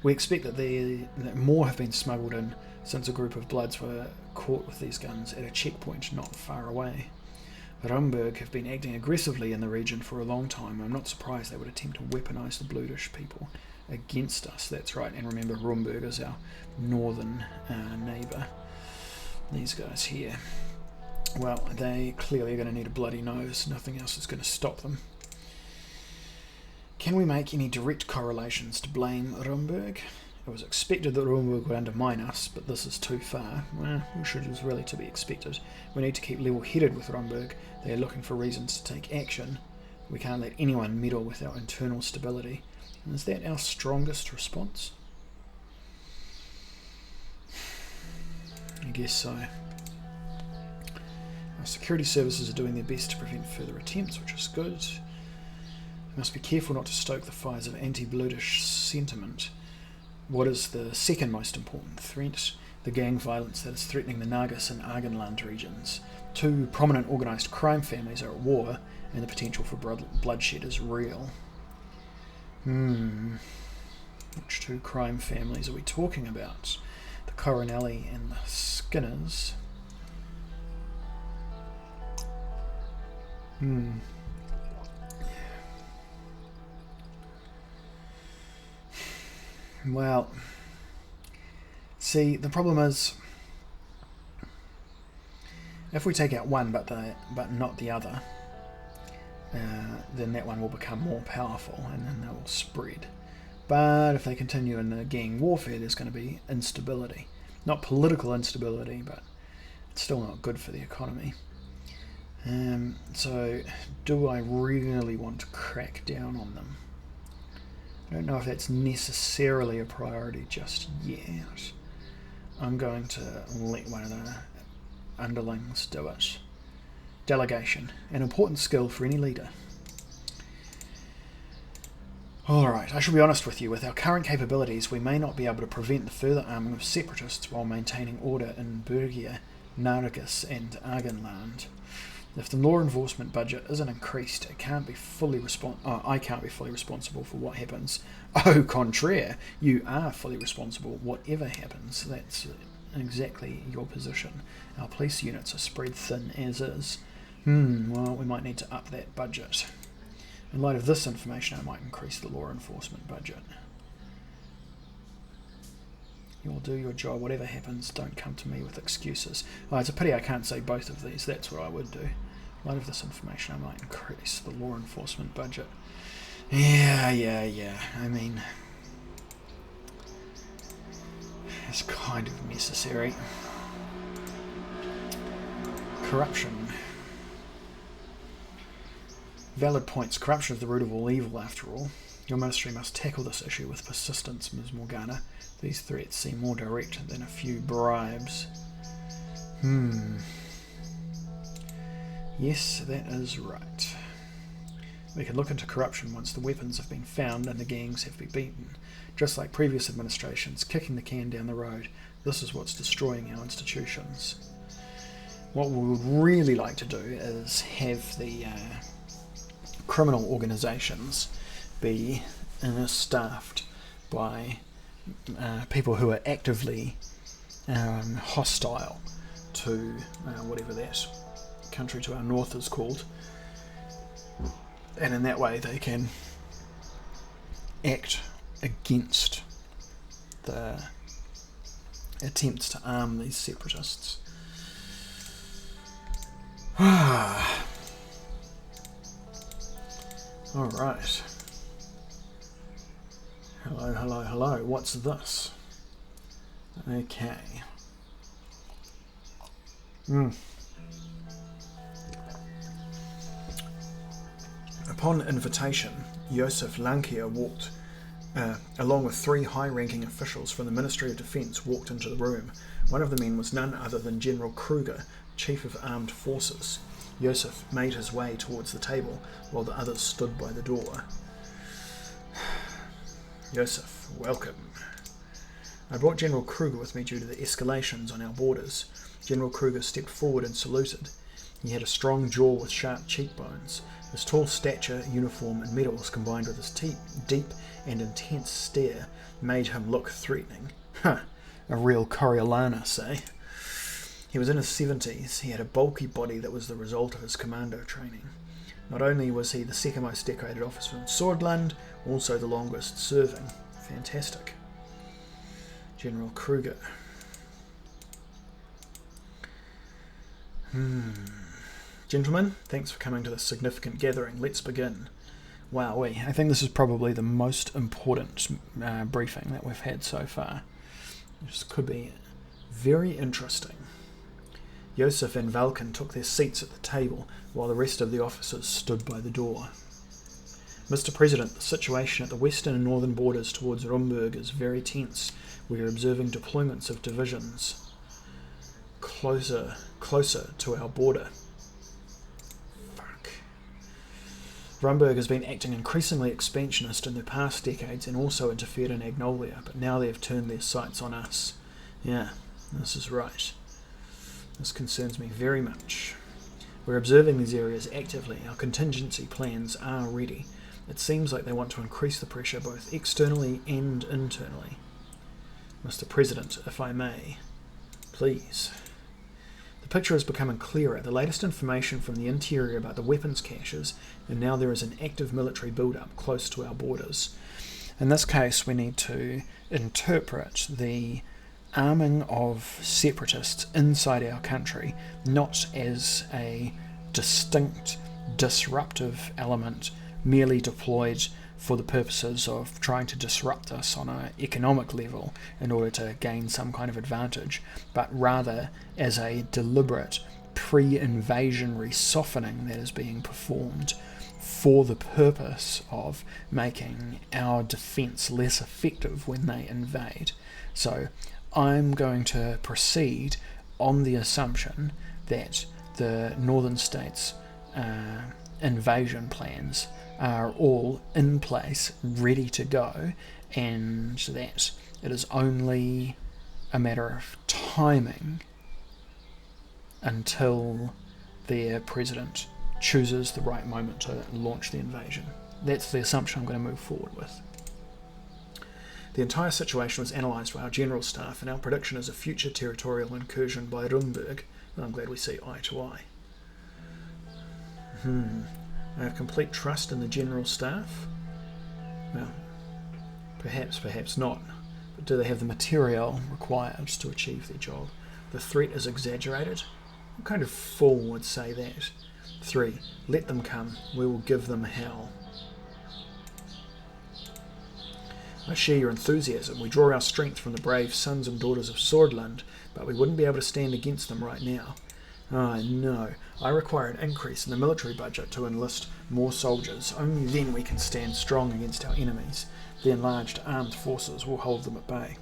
We expect that more have been smuggled in since a group of Bloods were caught with these guns at a checkpoint not far away. Rumburg have been acting aggressively in the region for a long time. I'm not surprised they would attempt to weaponise the Blutish people against us. That's right, and remember, Rumburg is our northern neighbour. These guys here. Well, they clearly are going to need a bloody nose. Nothing else is going to stop them. Can we make any direct correlations to blame Rumburg? It was expected that Rumburg would undermine us, but this is too far. Well, which is really to be expected. We need to keep level-headed with Rumburg. They are looking for reasons to take action. We can't let anyone meddle with our internal stability. And is that our strongest response? I guess so. Our security services are doing their best to prevent further attempts, which is good. We must be careful not to stoke the fires of anti-Blutish sentiment. What is the second most important threat? The gang violence that is threatening the Nagas and Argenland regions. 2 prominent organised crime families are at war, and the potential for bloodshed is real. Which 2 crime families are we talking about? The Coronelli and the Skinners. Well, see, the problem is, if we take out one but not the other, then that one will become more powerful and then they will spread. But if they continue in the gang warfare, there's going to be instability. Not political instability, but it's still not good for the economy. So, do I really want to crack down on them? I don't know if that's necessarily a priority just yet. I'm going to let one of the underlings do it. Delegation, an important skill for any leader. Alright, I shall be honest with you. With our current capabilities, we may not be able to prevent the further arming of separatists while maintaining order in Bergia, Nargis and Argenland. If the law enforcement budget isn't increased, I can't be fully responsible for what happens. Au contraire, you are fully responsible whatever happens. That's exactly your position. Our police units are spread thin as is. Well, we might need to up that budget. In light of this information, I might increase the law enforcement budget. You'll do your job, whatever happens. Don't come to me with excuses. Oh, it's a pity I can't say both of these. That's what I would do. In light of this information, I might increase the law enforcement budget. Yeah. I mean, it's kind of necessary. Corruption. Valid points. Corruption is the root of all evil, after all. Your ministry must tackle this issue with persistence, Ms. Morgana. These threats seem more direct than a few bribes. Yes, that is right. We can look into corruption once the weapons have been found and the gangs have been beaten. Just like previous administrations, kicking the can down the road. This is what's destroying our institutions. What we would really like to do is have the criminal organisations be staffed by people who are actively hostile to whatever that country to our north is called, and in that way they can act against the attempts to arm these separatists. Alright. Hello. What's this? Okay. Upon invitation, Josef Lankier walked, along with 3 high-ranking officials from the Ministry of Defence, walked into the room. One of the men was none other than General Kruger, Chief of Armed Forces. Josef made his way towards the table, while the others stood by the door. Josef, welcome. I brought General Kruger with me due to the escalations on our borders. General Kruger stepped forward and saluted. He had a strong jaw with sharp cheekbones. His tall stature, uniform, and medals, combined with his deep and intense stare, made him look threatening. A real Coriolanus, eh? He was in his 70s. He had a bulky body that was the result of his commando training. Not only was he the second most decorated officer in Sordland, also the longest serving. Fantastic. General Kruger. Gentlemen, thanks for coming to this significant gathering. Let's begin. Wowee, I think this is probably the most important briefing that we've had so far. This could be very interesting. Josef and Valken took their seats at the table, while the rest of the officers stood by the door. Mr. President, the situation at the western and northern borders towards Rumburg is very tense. We are observing deployments of divisions closer to our border. Rumburg has been acting increasingly expansionist in the past decades and also interfered in Agnolia, but now they have turned their sights on us. Yeah, this is right. This concerns me very much. We're observing these areas actively. Our contingency plans are ready. It seems like they want to increase the pressure both externally and internally. Mr. President, if I may, please. The picture is becoming clearer. The latest information from the interior about the weapons caches, and now there is an active military build-up close to our borders. In this case, we need to interpret the arming of separatists inside our country not as a distinct, disruptive element merely deployed for the purposes of trying to disrupt us on an economic level in order to gain some kind of advantage, but rather as a deliberate pre-invasionary softening that is being performed for the purpose of making our defence less effective when they invade. So I'm going to proceed on the assumption that the northern states' invasion plans are all in place, ready to go, and that it is only a matter of timing until their president chooses the right moment to launch the invasion. That's the assumption I'm going to move forward with. The entire situation was analysed by our general staff, and our prediction is a future territorial incursion by Rumburg. I'm glad we see eye to eye. I have complete trust in the general staff. Well, perhaps not. But do they have the material required to achieve their job? The threat is exaggerated. What kind of fool would say that? 3. Let them come. We will give them hell. I share your enthusiasm. We draw our strength from the brave sons and daughters of Sordland, but we wouldn't be able to stand against them right now. No. I require an increase in the military budget to enlist more soldiers. Only then we can stand strong against our enemies. The enlarged armed forces will hold them at bay.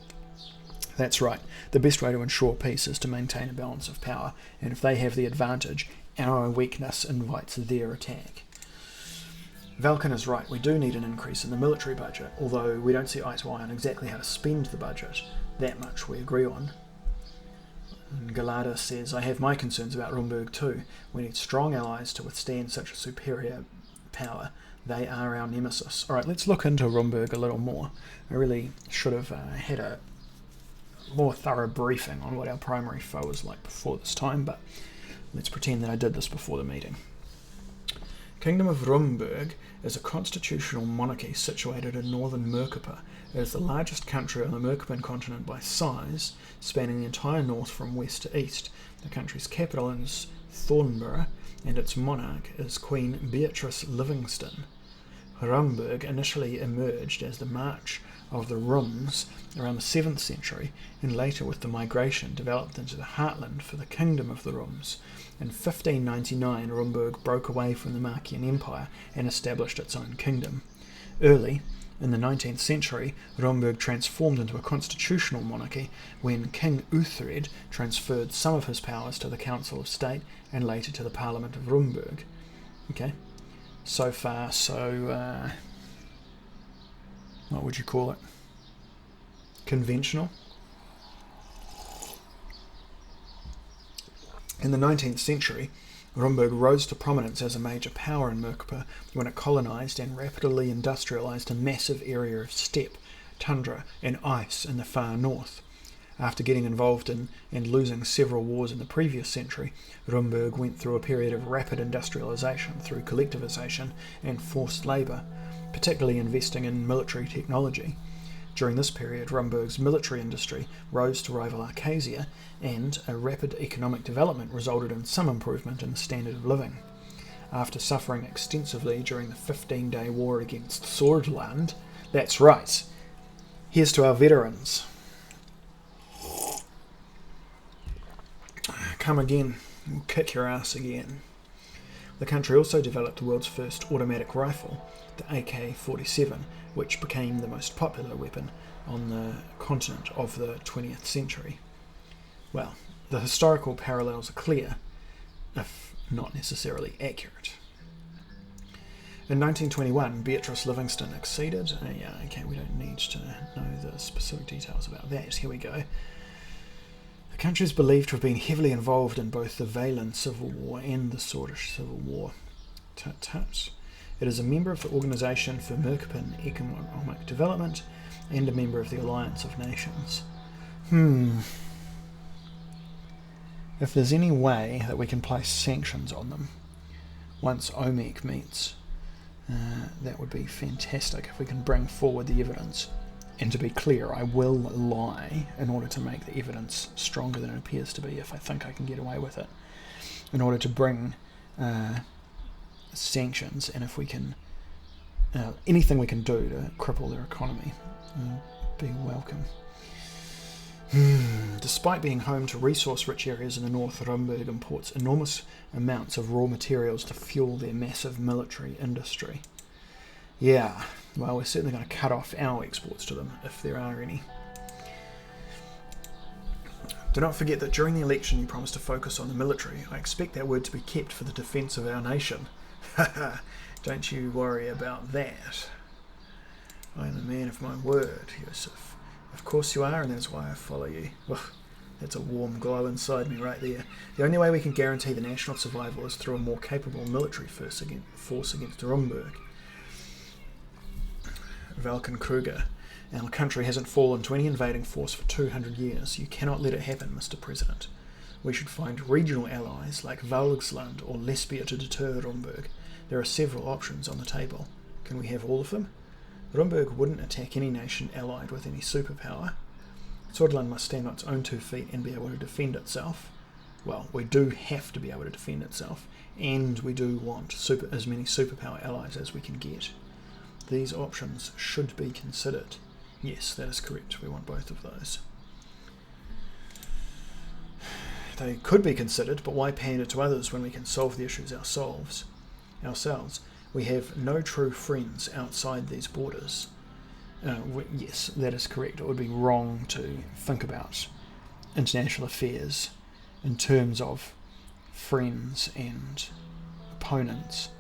That's right. The best way to ensure peace is to maintain a balance of power, and if they have the advantage, our weakness invites their attack. Valken is right. We do need an increase in the military budget, although we don't see eye to eye on exactly how to spend the budget. That much we agree on. Galada says, I have my concerns about Rumburg too. We need strong allies to withstand such a superior power. They are our nemesis. Alright, let's look into Rumburg a little more. I really should have had a more thorough briefing on what our primary foe was like before this time, but let's pretend that I did this before the meeting. Kingdom of Rumburg is a constitutional monarchy situated in northern Merkapa. It is the largest country on the Merkapan continent by size, spanning the entire north from west to east. The country's capital is Thornborough, and its monarch is Queen Beatrice Livingston. Rumburg initially emerged as the march of the Rums around the 7th century, and later with the migration developed into the heartland for the Kingdom of the Rums. In 1599, Rumburg broke away from the Markian Empire and established its own kingdom. Early in the 19th century, Rumburg transformed into a constitutional monarchy when King Uhtred transferred some of his powers to the Council of State and later to the Parliament of Rumburg. Okay, so far so, what would you call it? Conventional? In the 19th century, Rumburg rose to prominence as a major power in Merkapa when it colonised and rapidly industrialised a massive area of steppe, tundra and ice in the far north. After getting involved in and losing several wars in the previous century, Rumburg went through a period of rapid industrialisation through collectivisation and forced labour, particularly investing in military technology. During this period, Rumburg's military industry rose to rival Arcasia, and a rapid economic development resulted in some improvement in the standard of living. After suffering extensively during the 15-day war against Sordland, that's right, here's to our veterans. Come again, we'll kick your ass again. The country also developed the world's first automatic rifle, the AK-47, which became the most popular weapon on the continent of the 20th century. Well, the historical parallels are clear, if not necessarily accurate. In 1921, Beatrice Livingston acceded. Okay, we don't need to know the specific details about that. Here we go. The country is believed to have been heavily involved in both the Valen Civil War and the Swedish Civil War. Tut tut. It is a member of the Organisation for Merkapan Economic Development and a member of the Alliance of Nations. If there's any way that we can place sanctions on them once OMEC meets, that would be fantastic if we can bring forward the evidence. And to be clear, I will lie in order to make the evidence stronger than it appears to be if I think I can get away with it, in order to bring sanctions, and if we can anything we can do to cripple their economy, be welcome. Despite being home to resource-rich areas in the north, Rumburg imports enormous amounts of raw materials to fuel their massive military industry. Yeah, well, we're certainly going to cut off our exports to them, if there are any. Do not forget that during the election you promised to focus on the military. I expect that word to be kept for the defence of our nation. Don't you worry about that. I am a man of my word, Yusuf. Of course you are, and that's why I follow you. Ugh, that's a warm glow inside me right there. The only way we can guarantee the national survival is through a more capable military force against Rumburg. Valken Kruger. Our country hasn't fallen to any invading force for 200 years. You cannot let it happen, Mr. President. We should find regional allies like Valgsland or Lesbia to deter Rumburg. There are several options on the table. Can we have all of them? Rumburg wouldn't attack any nation allied with any superpower. Sordland must stand on its own 2 feet and be able to defend itself. Well, we do have to be able to defend itself, and we do want as many superpower allies as we can get. These options should be considered. Yes, that is correct. We want both of those. They could be considered, but why pander to others when we can solve the issues ourselves? We have no true friends outside these borders. Yes, that is correct. It would be wrong to think about international affairs in terms of friends and opponents,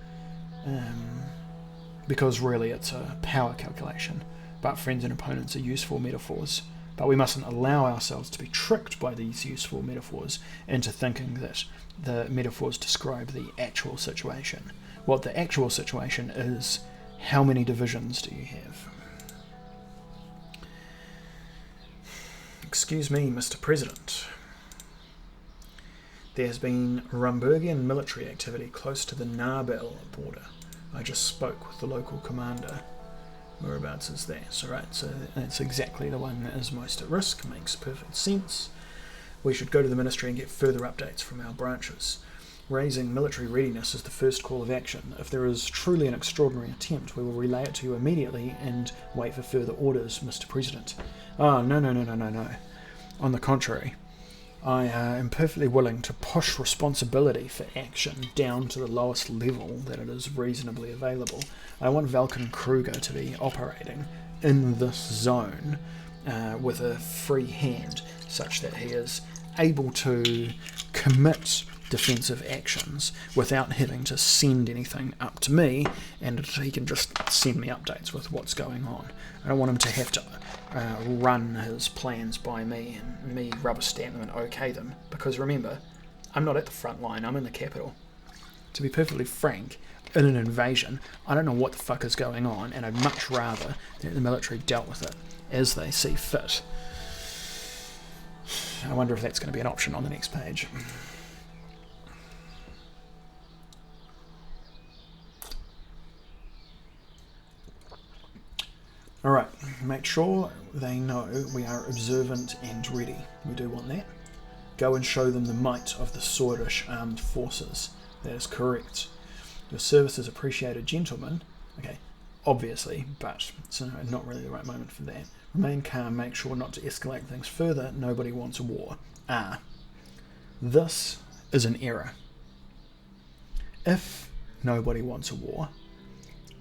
because really it's a power calculation. But friends and opponents are useful metaphors. But we mustn't allow ourselves to be tricked by these useful metaphors into thinking that the metaphors describe the actual situation. What the actual situation is, how many divisions do you have? Excuse me, Mr. President. There has been Rumburgian military activity close to the Narbel border. I just spoke with the local commander. Whereabouts is that? Alright, so that's exactly the one that is most at risk. Makes perfect sense. We should go to the ministry and get further updates from our branches. Raising military readiness is the first call of action. If there is truly an extraordinary attempt, we will relay it to you immediately and wait for further orders, Mr. President. Oh, no. On the contrary, I am perfectly willing to push responsibility for action down to the lowest level that it is reasonably available. I want Valken Kruger to be operating in this zone with a free hand, such that he is able to commit defensive actions without having to send anything up to me, and he can just send me updates with what's going on. I don't want him to have to run his plans by me and me rubber stamp them and okay them, because remember, I'm not at the front line, I'm in the capital. To be perfectly frank, in an invasion, I don't know what the fuck is going on, and I'd much rather that the military dealt with it as they see fit. I wonder if that's going to be an option on the next page. Alright, make sure they know we are observant and ready. We do want that. Go and show them the might of the Swedish armed forces. That is correct. Your service is appreciated, gentlemen. Okay, obviously, but it's not really the right moment for that. Remain calm, make sure not to escalate things further. Nobody wants a war. This is an error. If nobody wants a war,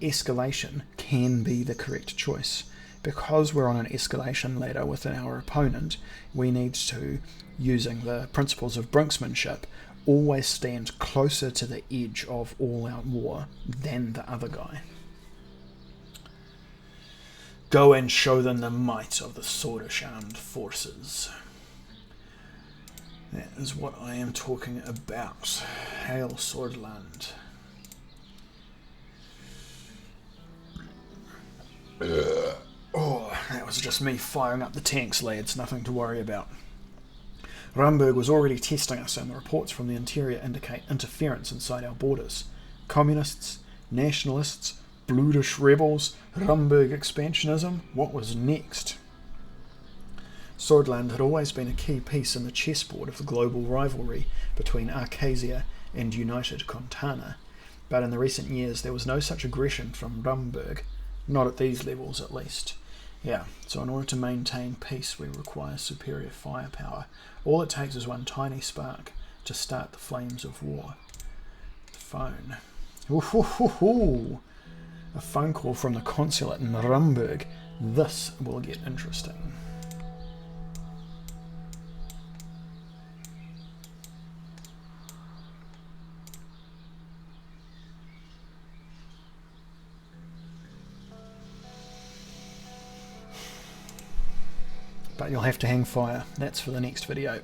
escalation can be the correct choice. Because we're on an escalation ladder with our opponent, we need to, using the principles of brinksmanship, always stand closer to the edge of all-out war than the other guy. Go and show them the might of the Swedish armed forces. That is what I am talking about. Hail Sordland. Oh, that was just me firing up the tanks, lads. Nothing to worry about. Rumburg was already testing us, and the reports from the interior indicate interference inside our borders. Communists, nationalists, Bludish rebels, Rumburg expansionism. What was next? Sordland had always been a key piece in the chessboard of the global rivalry between Arcasia and United Contana, but in the recent years there was no such aggression from Rumburg, not at these levels at least. Yeah, so in order to maintain peace we require superior firepower. All it takes is one tiny spark to start the flames of war. Phone. Ooh, a phone call from the consulate in Rumburg. This will get interesting. But you'll have to hang fire. That's for the next video.